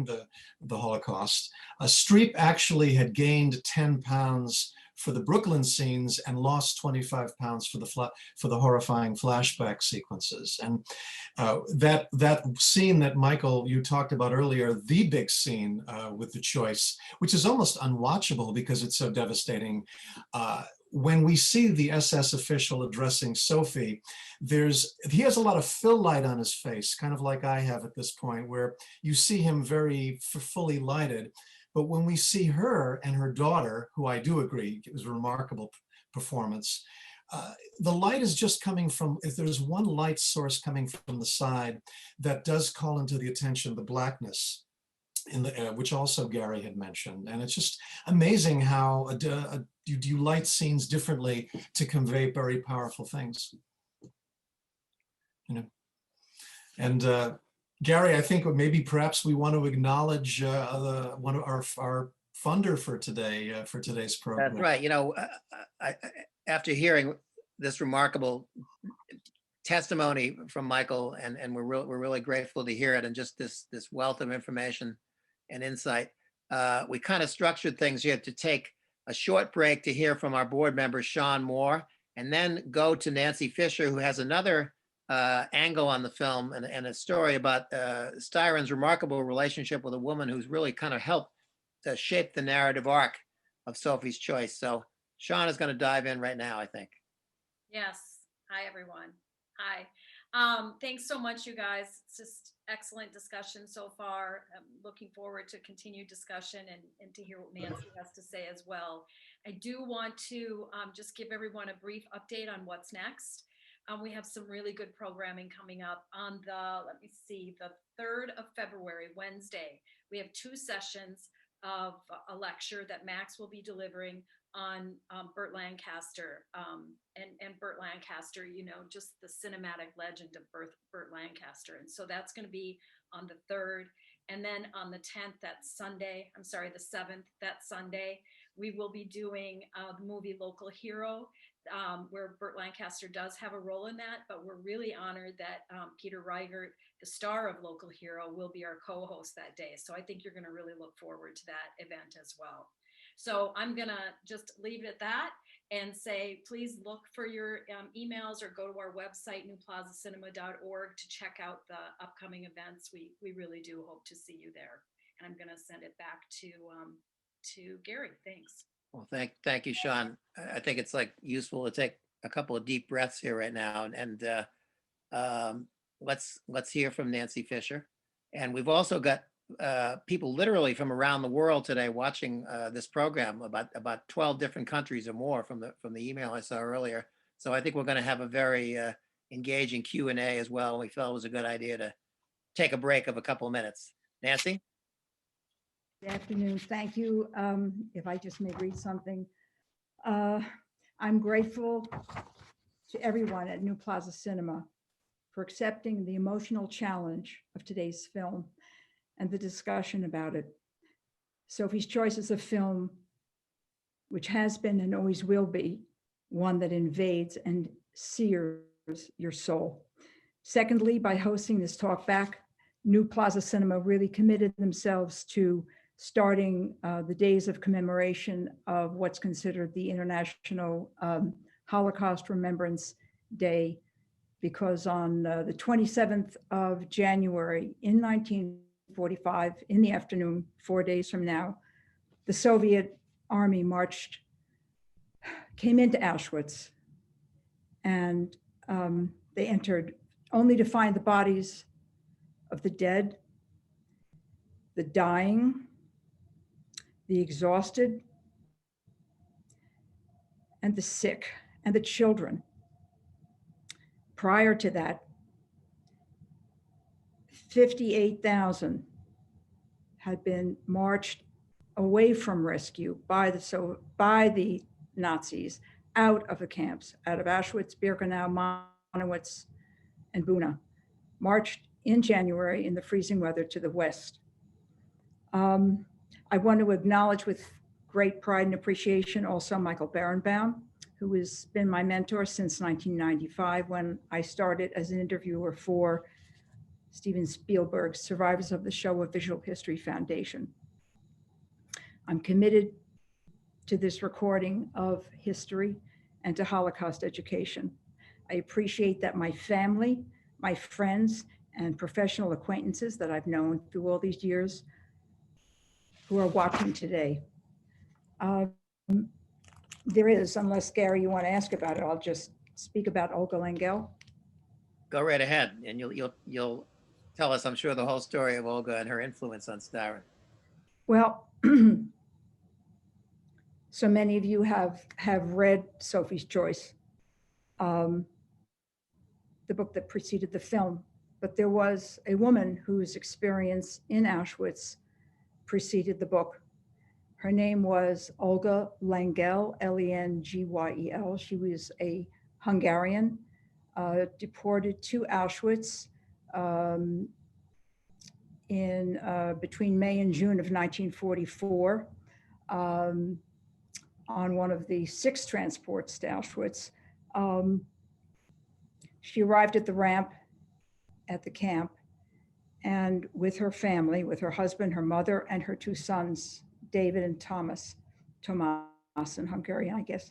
the Holocaust. Streep actually had gained 10 pounds for the Brooklyn scenes and lost 25 pounds for the horrifying flashback sequences. And that scene that Michael, you talked about earlier, the big scene with the choice, which is almost unwatchable because it's so devastating. When we see the SS official addressing Sophie, he has a lot of fill light on his face, kind of like I have at this point, where you see him very fully lighted. But when we see her and her daughter, who I do agree, it was a remarkable performance, the light is just coming from, if there's one light source coming from the side that does call into the attention the blackness, which also Gary had mentioned. And it's just amazing how you light scenes differently to convey very powerful things. You know, and Gary, I think maybe perhaps we want to acknowledge one of our funder for today's program. That's right. You know, after hearing this remarkable testimony from Michael, and we're really grateful to hear it, and just this wealth of information and insight, we kind of structured things here to take a short break to hear from our board member Sean Moore, and then go to Nancy Fisher, who has another angle on the film and a story about Styron's remarkable relationship with a woman who's really kind of helped to shape the narrative arc of Sophie's Choice. So Sean is going to dive in right now, I think. Yes. Hi, everyone. Hi. Thanks so much, you guys. It's just excellent discussion so far. I'm looking forward to continued discussion and to hear what Nancy has to say as well. I do want to just give everyone a brief update on what's next. We have some really good programming coming up on the 3rd of February, Wednesday. We have 2 sessions of a lecture that Max will be delivering on Burt Lancaster, and Burt Lancaster, you know, just the cinematic legend of Burt Lancaster. And so that's going to be on the 3rd. And then on the 10th, that's Sunday, the 7th, that Sunday, we will be doing the movie Local Hero, where Burt Lancaster does have a role in that, but we're really honored that Peter Reigert, the star of Local Hero, will be our co-host that day. So I think you're going to really look forward to that event as well. So I'm going to just leave it at that and say, please look for your emails or go to our website, newplazacinema.org, to check out the upcoming events. We really do hope to see you there. And I'm going to send it back to Gary. Thanks. Well, thank you, Sean. I think it's useful to take a couple of deep breaths here right now, and let's hear from Nancy Fisher. And we've also got people literally from around the world today watching this program, about 12 different countries or more from the email I saw earlier. So I think we're going to have a very engaging Q&A as well. We felt it was a good idea to take a break of a couple of minutes. Nancy? Good afternoon. Thank you. If I just may read something. I'm grateful to everyone at New Plaza Cinema for accepting the emotional challenge of today's film and the discussion about it. Sophie's Choice is a film which has been and always will be one that invades and sears your soul. Secondly, by hosting this talk back, New Plaza Cinema really committed themselves to starting the days of commemoration of what's considered the International Holocaust Remembrance Day, because on the 27th of January in 1945, in the afternoon, 4 days from now, the Soviet army came into Auschwitz, and they entered only to find the bodies of the dead, the dying, the exhausted, and the sick, and the children. Prior to that, 58,000 had been marched away from rescue by the Nazis out of the camps, out of Auschwitz, Birkenau, Monowitz, and Buna, marched in January in the freezing weather to the west. I want to acknowledge with great pride and appreciation also Michael Berenbaum, who has been my mentor since 1995 when I started as an interviewer for Steven Spielberg's Survivors of the Showa Visual History Foundation. I'm committed to this recording of history and to Holocaust education. I appreciate that my family, my friends, and professional acquaintances that I've known through all these years who are watching today. There is, unless Gary, you want to ask about it, I'll just speak about Olga Langell. Go right ahead, and you'll tell us, I'm sure, the whole story of Olga and her influence on Styron. Well, so many of you have read Sophie's Choice, the book that preceded the film, but there was a woman whose experience in Auschwitz preceded the book. Her name was Olga Langell, Lengyel. She was a Hungarian, deported to Auschwitz between May and June of 1944 on one of the 6 transports to Auschwitz. She arrived at the ramp at the camp, and with her family, with her husband, her mother, and her 2 sons, David and Thomas in Hungarian, I guess.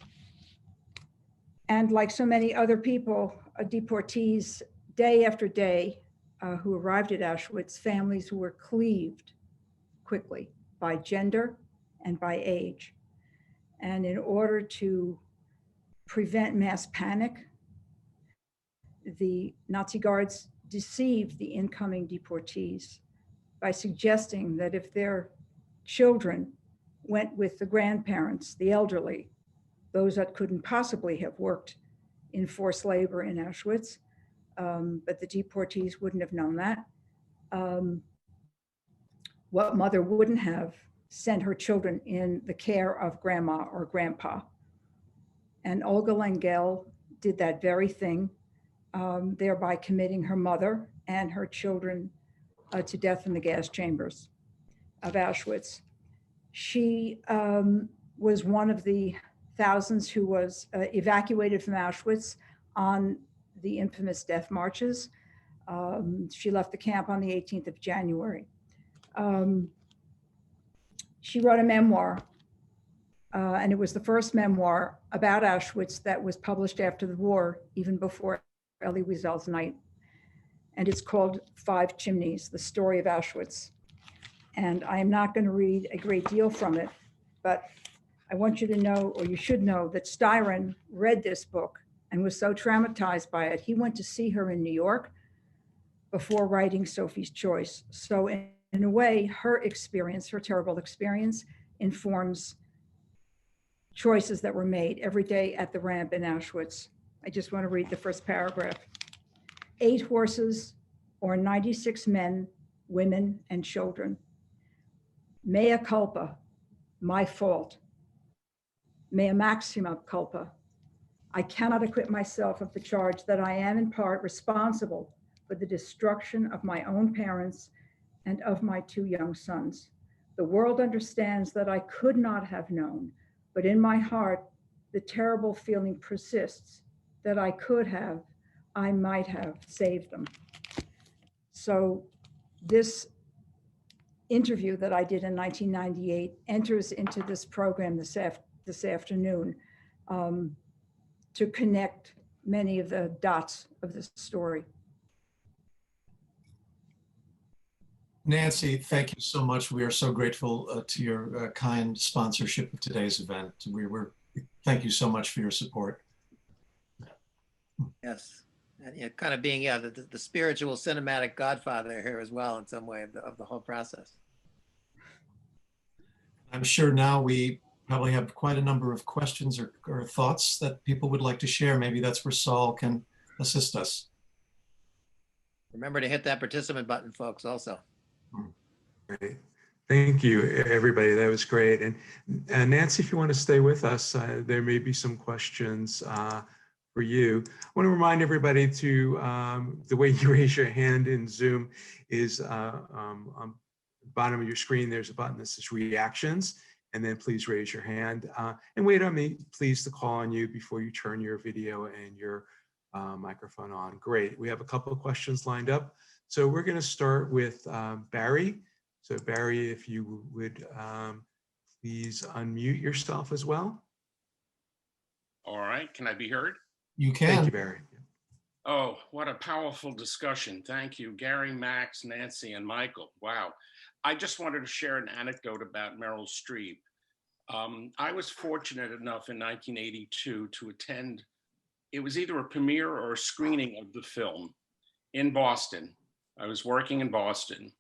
And like so many other people, deportees, day after day, who arrived at Auschwitz, families who were cleaved quickly by gender and by age. And in order to prevent mass panic, the Nazi guards deceived the incoming deportees by suggesting that if their children went with the grandparents, the elderly, those that couldn't possibly have worked in forced labor in Auschwitz, but the deportees wouldn't have known that. What mother wouldn't have sent her children in the care of grandma or grandpa? And Olga Langell did that very thing, thereby committing her mother and her children to death in the gas chambers of Auschwitz. She was one of the thousands who was evacuated from Auschwitz on the infamous death marches. She left the camp on the 18th of January. She wrote a memoir, and it was the first memoir about Auschwitz that was published after the war, even before Elie Wiesel's night. And it's called 5 Chimneys, The Story of Auschwitz. And I am not going to read a great deal from it, but I want you to know, or you should know, that Styron read this book and was so traumatized by it, he went to see her in New York before writing Sophie's Choice. So in a way, her experience, her terrible experience, informs choices that were made every day at the ramp in Auschwitz. I just want to read the first paragraph. 8 horses or 96 men, women, and children. Mea culpa, my fault. Mea maxima culpa. I cannot acquit myself of the charge that I am in part responsible for the destruction of my own parents and of my 2 young sons. The world understands that I could not have known, but in my heart, the terrible feeling persists that I might have saved them. So this interview that I did in 1998 enters into this program this afternoon to connect many of the dots of this story. Nancy, thank you so much. We are so grateful to your kind sponsorship of today's event. Thank you so much for your support. Yes. And kind of being the spiritual cinematic godfather here as well in some way of the whole process. I'm sure now we probably have quite a number of questions or thoughts that people would like to share. Maybe that's where Saul can assist us. Remember to hit that participant button, folks, also. Great. Thank you, everybody. That was great. And Nancy, if you want to stay with us, there may be some questions for you. I want to remind everybody to, the way you raise your hand in Zoom is on the bottom of your screen, there's a button that says reactions, and then please raise your hand and wait on me, please, to call on you before you turn your video and your microphone on. Great. We have a couple of questions lined up. So we're going to start with Barry. So Barry, if you would please unmute yourself as well. All right, can I be heard? You can. Thank you, Barry. Oh, what a powerful discussion. Thank you, Gary, Max, Nancy, and Michael. Wow. I just wanted to share an anecdote about Meryl Streep. I was fortunate enough in 1982 to attend, it was either a premiere or a screening of the film in Boston. I was working in Boston,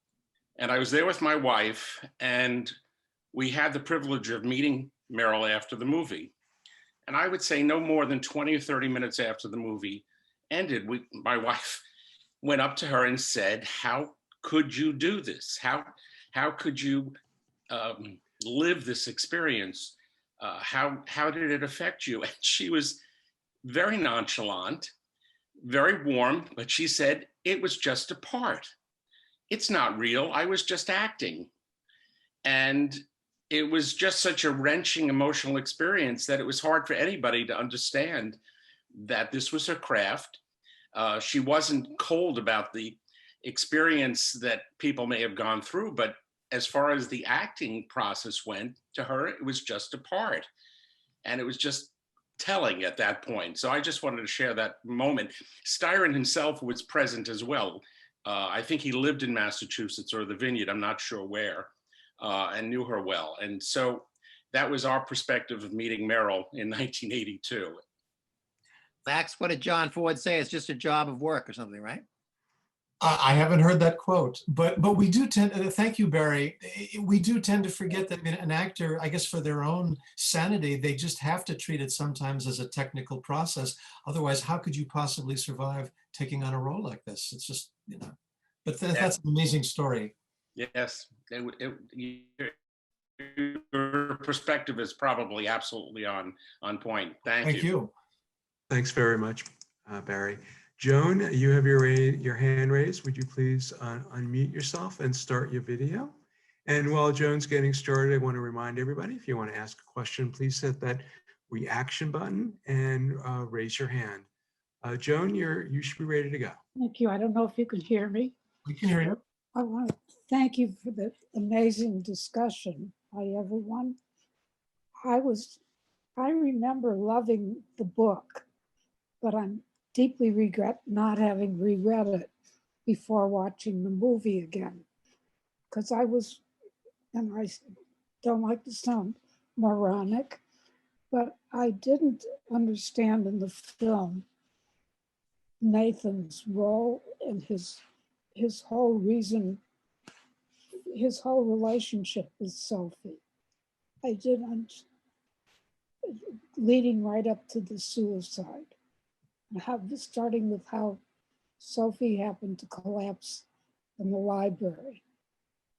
and I was there with my wife, and we had the privilege of meeting Meryl after the movie. And I would say no more than 20 or 30 minutes after the movie ended, my wife went up to her and said, "How could you do this? How could you live this experience? How did it affect you?" And she was very nonchalant, very warm, but she said, "It was just a part. It's not real. I was just acting." And it was just such a wrenching emotional experience that it was hard for anybody to understand that this was her craft. She wasn't cold about the experience that people may have gone through, but as far as the acting process went, to her, it was just a part. And it was just telling at that point. So I just wanted to share that moment. Styron himself was present as well. I think he lived in Massachusetts or the Vineyard, I'm not sure where, and knew her well. And so that was our perspective of meeting Meryl in 1982. Max, what did John Ford say? It's just a job of work or something, right? I haven't heard that quote, but we do tend, thank you, Barry. We do tend to forget that an actor, I guess for their own sanity, they just have to treat it sometimes as a technical process. Otherwise, how could you possibly survive taking on a role like this? It's just, but that's an amazing story. Yes, your perspective is probably absolutely on point. Thank you. Thanks very much, Barry. Joan, you have your hand raised. Would you please unmute yourself and start your video? And while Joan's getting started, I want to remind everybody, if you want to ask a question, please hit that reaction button and raise your hand. Joan, you should be ready to go. Thank you. I don't know if you can hear me. We can hear you. I want to thank you for the amazing discussion by everyone. I remember loving the book, but I'm deeply regret not having reread it before watching the movie again. Because I was, and I don't like to sound moronic, but I didn't understand in the film Nathan's role and his whole reason, his whole relationship with Sophie. I didn't, leading right up to the suicide. Starting with how Sophie happened to collapse in the library.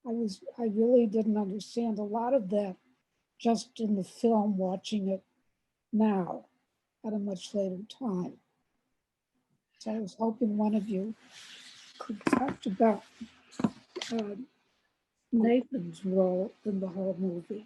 I really didn't understand a lot of that just in the film, watching it now at a much later time. So I was hoping one of you could talk about Nathan's role in the whole movie.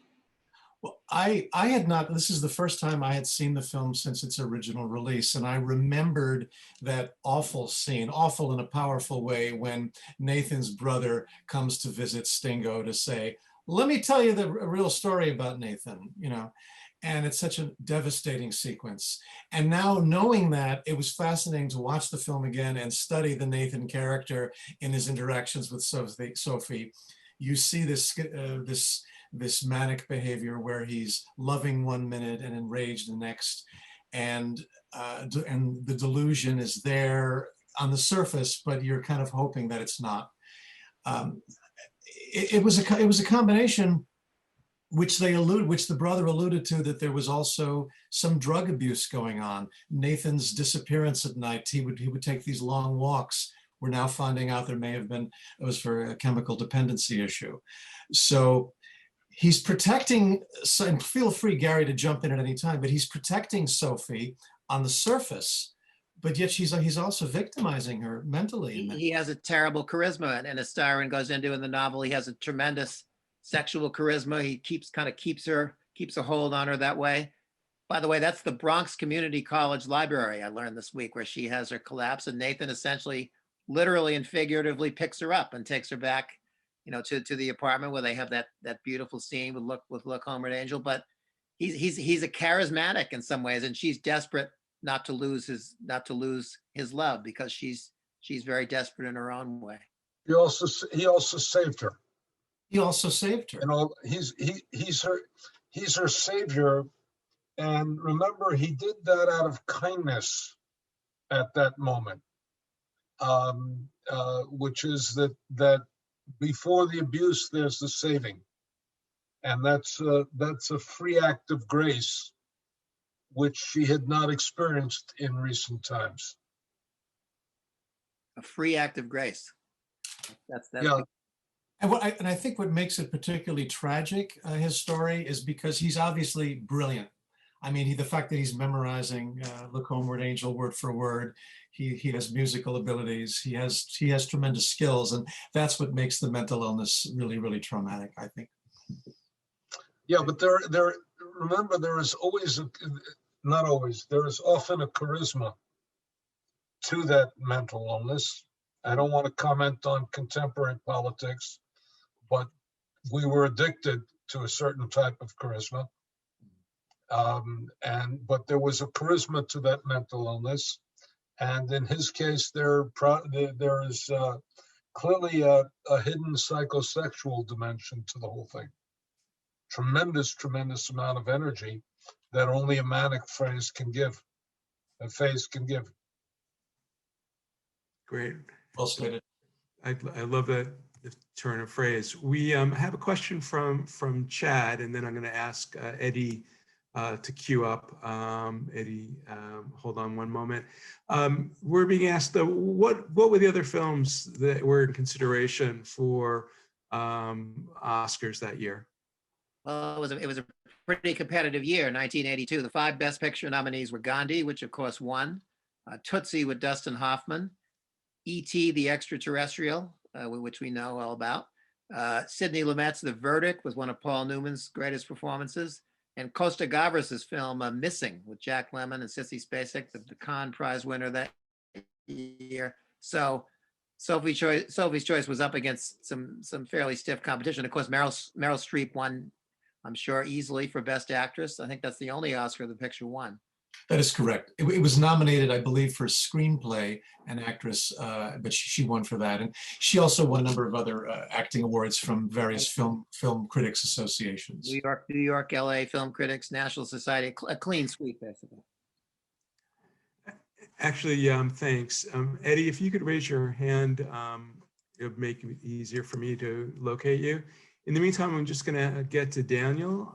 Well, I had not, this is the first time I had seen the film since its original release. And I remembered that awful scene, awful in a powerful way, when Nathan's brother comes to visit Stingo to say, let me tell you the real story about Nathan, you know. And it's such a devastating sequence. And now knowing that, it was fascinating to watch the film again and study the Nathan character in his interactions with Sophie. You see this manic behavior where he's loving one minute and enraged the next, and the delusion is there on the surface, but you're kind of hoping that it's not. It was a combination which the brother alluded to, that there was also some drug abuse going on. Nathan's disappearance at night, he would take these long walks. We're now finding out there may have been, it was for a chemical dependency issue. So he's protecting, and feel free, Gary, to jump in at any time, but he's protecting Sophie on the surface, but yet he's also victimizing her mentally. He has a terrible charisma, and as Styron goes into in the novel, he has a tremendous sexual charisma. He keeps a hold on her that way. By the way, that's the Bronx Community College Library, I learned this week, where she has her collapse, and Nathan essentially, literally and figuratively, picks her up and takes her back, you know, to the apartment where they have that beautiful scene with Look Homeward Angel. But he's a charismatic in some ways, and she's desperate not to lose his love, because she's very desperate in her own way. He also saved her. He also saved her. You know, he's her savior. And remember, he did that out of kindness at that moment, which is that before the abuse, there's the saving. And that's a free act of grace, which she had not experienced in recent times. A free act of grace. That's yeah. And I think what makes it particularly tragic, his story, is because he's obviously brilliant. I mean, the fact that he's memorizing Look Homeward Angel word for word, he has musical abilities, he has tremendous skills, and that's what makes the mental illness really, really traumatic, I think. Yeah, but remember, there is always, not always, there is often a charisma to that mental illness. I don't want to comment on contemporary politics, but we were addicted to a certain type of charisma. But there was a charisma to that mental illness. And in his case, there is clearly a hidden psychosexual dimension to the whole thing. Tremendous amount of energy that only a manic phase can give. Great. Well stated. I love that turn of phrase. We have a question from Chad, and then I'm going to ask Eddie to queue up. Eddie, hold on one moment. We're being asked, what were the other films that were in consideration for Oscars that year? Well, it was a pretty competitive year, 1982. The 5 Best Picture nominees were Gandhi, which of course won, Tootsie with Dustin Hoffman, E.T. the Extraterrestrial, which we know all about, Sidney Lumet's The Verdict was one of Paul Newman's greatest performances, and Costa Gavras' film Missing with Jack Lemmon and Sissy Spacek, the Cannes Prize winner that year. So Sophie's Choice was up against some fairly stiff competition. Of course, Meryl Streep won, I'm sure, easily for Best Actress. I think that's the only Oscar the picture won. That is correct. It was nominated, I believe, for screenplay and actress, but she won for that. And she also won a number of other acting awards from various film critics associations. New York, LA Film Critics, National Society, a clean sweep, basically. Actually, thanks. Eddie, if you could raise your hand, it would make it easier for me to locate you. In the meantime, I'm just gonna get to Daniel.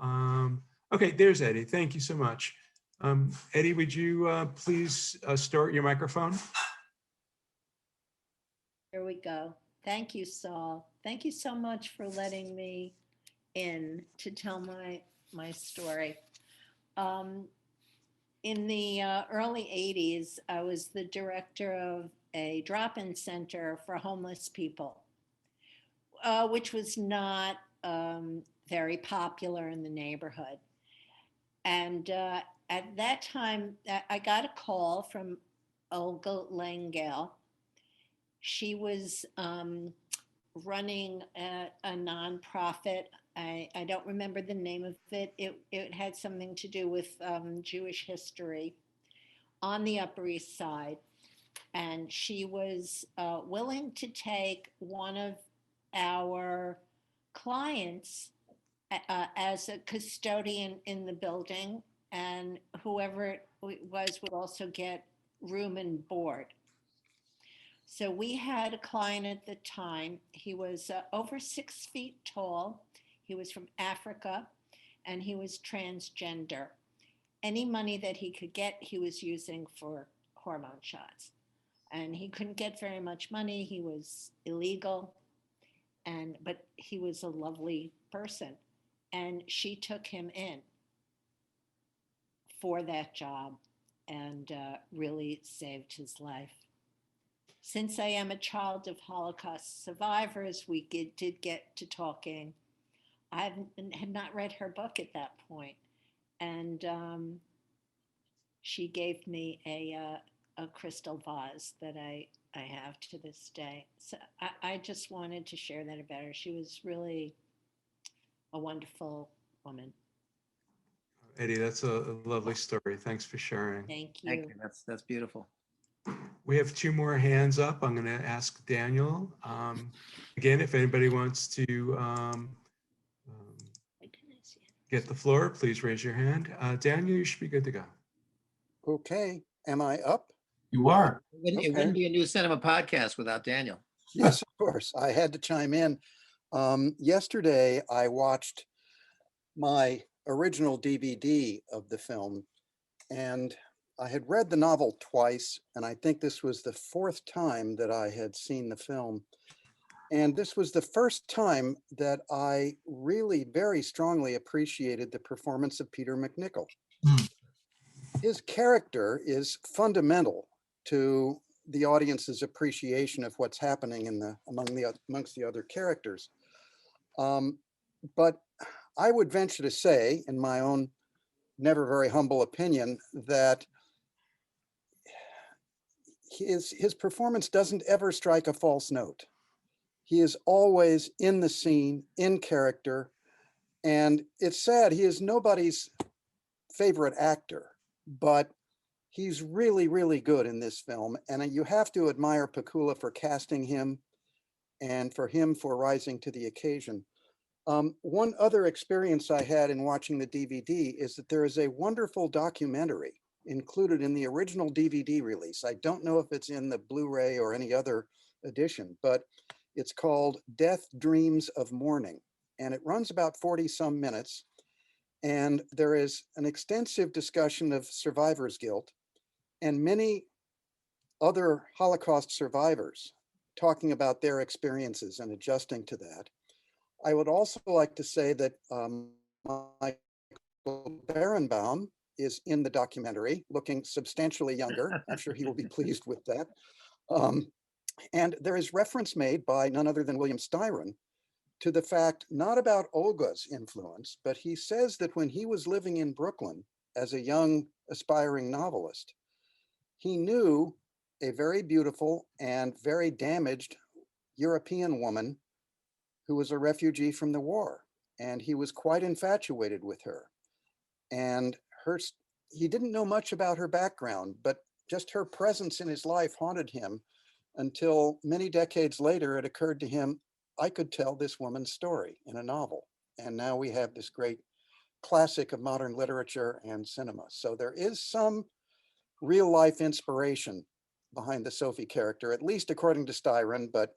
Okay, there's Eddie. Thank you so much. Eddie, would you please start your microphone? Here we go. Thank you, Saul. Thank you so much for letting me in to tell my story. In the early 80s, I was the director of a drop-in center for homeless people, which was not very popular in the neighborhood. And at that time, I got a call from Olga Langell. She was running a nonprofit. I don't remember the name of it. It had something to do with Jewish history on the Upper East Side. And she was willing to take one of our clients as a custodian in the building, and whoever it was would also get room and board. So we had a client at the time. He was over 6 feet tall. He was from Africa, and he was transgender. Any money that he could get, he was using for hormone shots. And he couldn't get very much money. He was illegal, but he was a lovely person. And she took him in for that job and really saved his life. Since I am a child of Holocaust survivors, we did get to talking. I had not read her book at that point, and she gave me a crystal vase that I have to this day. So I just wanted to share that about her. She was really a wonderful woman. Eddie, that's a lovely story. Thanks for sharing. Thank you. Thank you. That's beautiful. We have 2 more hands up. I'm going to ask Daniel. Again, if anybody wants to get the floor, please raise your hand. Daniel, you should be good to go. Okay, am I up? You are. It wouldn't be a new cinema podcast without Daniel. Yes, of course. I had to chime in. Yesterday, I watched my original DVD of the film, and I had read the novel twice, and I think this was the 4th time that I had seen the film. And this was the first time that I really very strongly appreciated the performance of Peter MacNicol. His character is fundamental to the audience's appreciation of what's happening amongst the other characters. But I would venture to say, in my own never very humble opinion, that his performance doesn't ever strike a false note. He is always in the scene, in character, and it's sad, he is nobody's favorite actor, but he's really, really good in this film. And you have to admire Pakula for casting him and for him for rising to the occasion. One other experience I had in watching the DVD is that there is a wonderful documentary included in the original DVD release. I don't know if it's in the Blu-ray or any other edition, but it's called Death Dreams of Mourning, and it runs about 40 some minutes. And there is an extensive discussion of survivor's guilt and many other Holocaust survivors talking about their experiences and adjusting to that. I would also like to say that Michael Berenbaum is in the documentary, looking substantially younger. I'm sure he will be pleased with that. And there is reference made by none other than William Styron to the fact, not about Olga's influence, but he says that when he was living in Brooklyn as a young aspiring novelist, he knew a very beautiful and very damaged European woman who was a refugee from the war. And he was quite infatuated with her. And he didn't know much about her background, but just her presence in his life haunted him until many decades later, it occurred to him, I could tell this woman's story in a novel. And now we have this great classic of modern literature and cinema. So there is some real life inspiration behind the Sophie character, at least according to Styron, but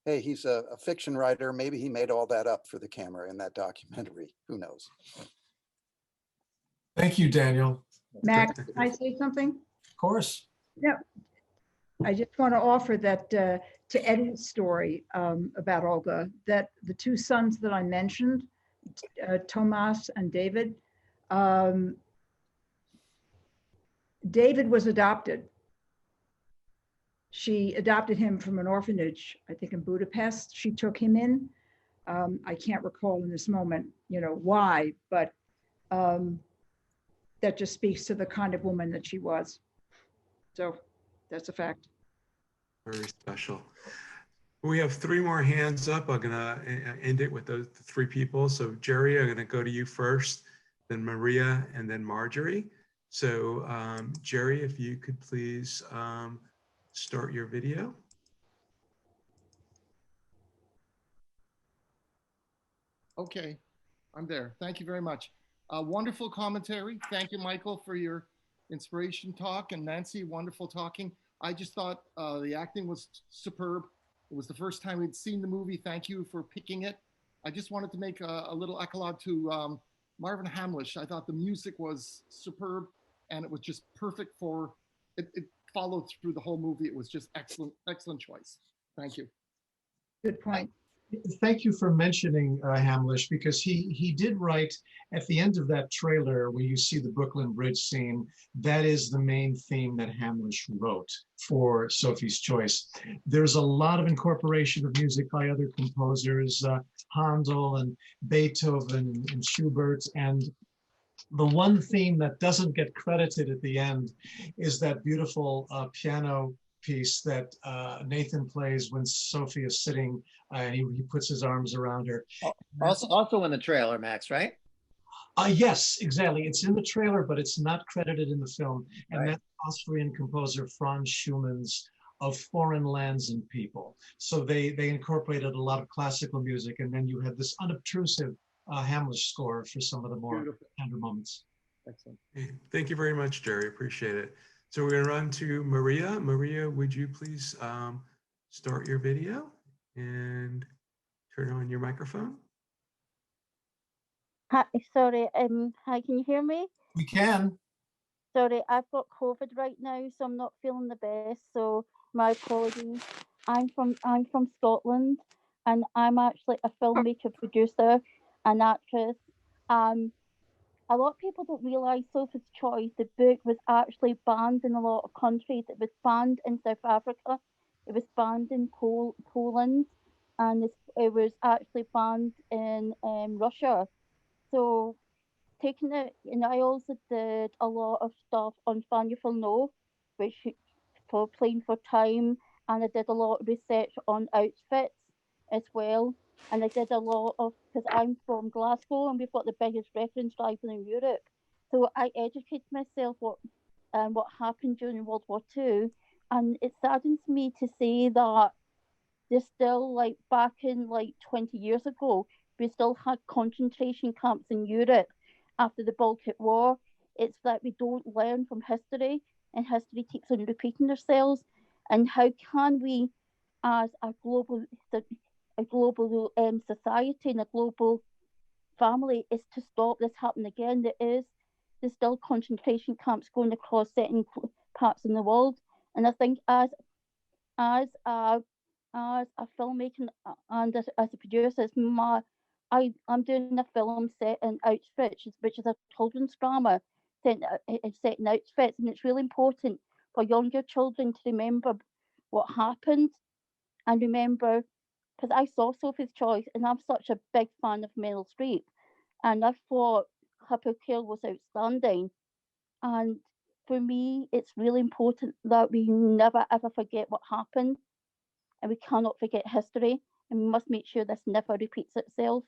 hey, he's a fiction writer. Maybe he made all that up for the camera in that documentary. Who knows? Thank you, Daniel. Max, can I say something? Of course. Yeah. I just want to offer that to Eddie's story about Olga, that the 2 sons that I mentioned, Tomas and David, David was adopted. She adopted him from an orphanage, I think in Budapest. She took him in. I can't recall in this moment, why, but that just speaks to the kind of woman that she was. So that's a fact. Very special. We have three more hands up. I'm gonna end it with those three people. So Jerry, I'm gonna go to you first, then Maria, and then Marjorie. So Jerry, if you could please start your video. Okay, I'm there. Thank you very much. Wonderful commentary. Thank you, Michael, for your inspiration talk, and Nancy, wonderful talking. I just thought the acting was superb. It was the first time we'd seen the movie. Thank you for picking it. I just wanted to make a little accolade to Marvin Hamlisch. I thought the music was superb, and it was just perfect for, it followed through the whole movie. It was just excellent, excellent choice. Thank you. Good point. Thank you for mentioning Hamlisch, because he did write at the end of that trailer where you see the Brooklyn Bridge scene. That is the main theme that Hamlisch wrote for Sophie's Choice. There's a lot of incorporation of music by other composers, Handel and Beethoven and Schubert, and the one theme that doesn't get credited at the end is that beautiful piano piece that Nathan plays when Sophie is sitting and he puts his arms around her. Also in the trailer, Max, right? Yes, exactly. It's in the trailer, but it's not credited in the film. And Right. that's Austrian composer Franz Schumann's Of Foreign Lands and People. So they incorporated a lot of classical music, and then you had this unobtrusive Hamlisch score for some of the more tender moments. Excellent. Thank you very much, Jerry. Appreciate it. So we're gonna run to Maria. Maria, would you please start your video and turn on your microphone? Hi, sorry, hi, can you hear me? We can. Sorry, I've got COVID right now, so I'm not feeling the best, so my apologies. I'm from Scotland, and I'm actually a filmmaker, producer, and actress. A lot of people don't realise Sophie's Choice, the book, was actually banned in a lot of countries. It was banned in South Africa, it was banned in Poland, and it was actually banned in Russia. So taking it, I also did a lot of stuff on Fan You Know, which for Playing for Time, and I did a lot of research on Auschwitz as well. And I did a lot of, because I'm from Glasgow and we've got the biggest reference library in Europe. So I educated myself what happened during World War II. And it saddens me to say that there's still, like, back in like 20 years ago, we still had concentration camps in Europe after the Balkan War. It's that we don't learn from history, and history keeps on repeating ourselves. And how can we, as a global society and a global family, is to stop this happening again? There's still concentration camps going across certain parts in the world, and I think as a filmmaker and as a producer, I'm doing a film set in Auschwitz, which is a children's drama set in Auschwitz, and it's really important for younger children to remember what happened, and remember, because I saw Sophie's Choice and I'm such a big fan of Meryl Streep, and I thought her portrayal was outstanding. And for me, it's really important that we never ever forget what happened, and we cannot forget history, and we must make sure this never repeats itself.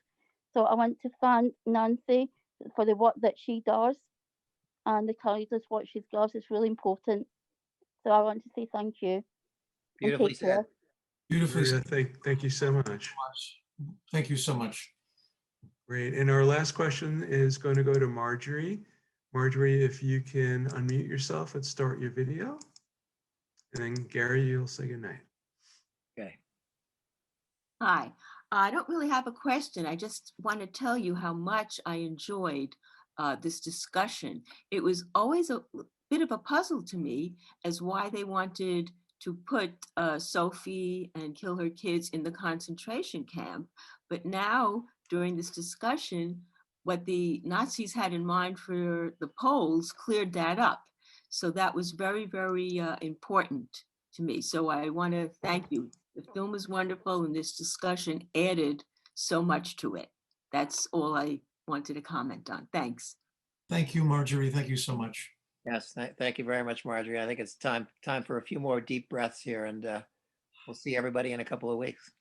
So I want to thank Nancy for the work that she does, and the courageous what she does is really important. So I want to say thank you. Beautifully said. Beautifully Maria, said. thank you so much. Thank you so much. Great. And our last question is going to go to Marjorie. Marjorie, if you can unmute yourself and start your video. And then Gary, you'll say goodnight. Okay. Hi, I don't really have a question. I just want to tell you how much I enjoyed this discussion. It was always a bit of a puzzle to me as why they wanted to put Sophie and kill her kids in the concentration camp. But now, during this discussion, what the Nazis had in mind for the Poles cleared that up. So that was very, very important to me. So I want to thank you. The film is wonderful, and this discussion added so much to it. That's all I wanted to comment on. Thanks. Thank you, Marjorie. Thank you so much. Yes, thank you very much, Marjorie. I think it's time for a few more deep breaths here, and we'll see everybody in a couple of weeks.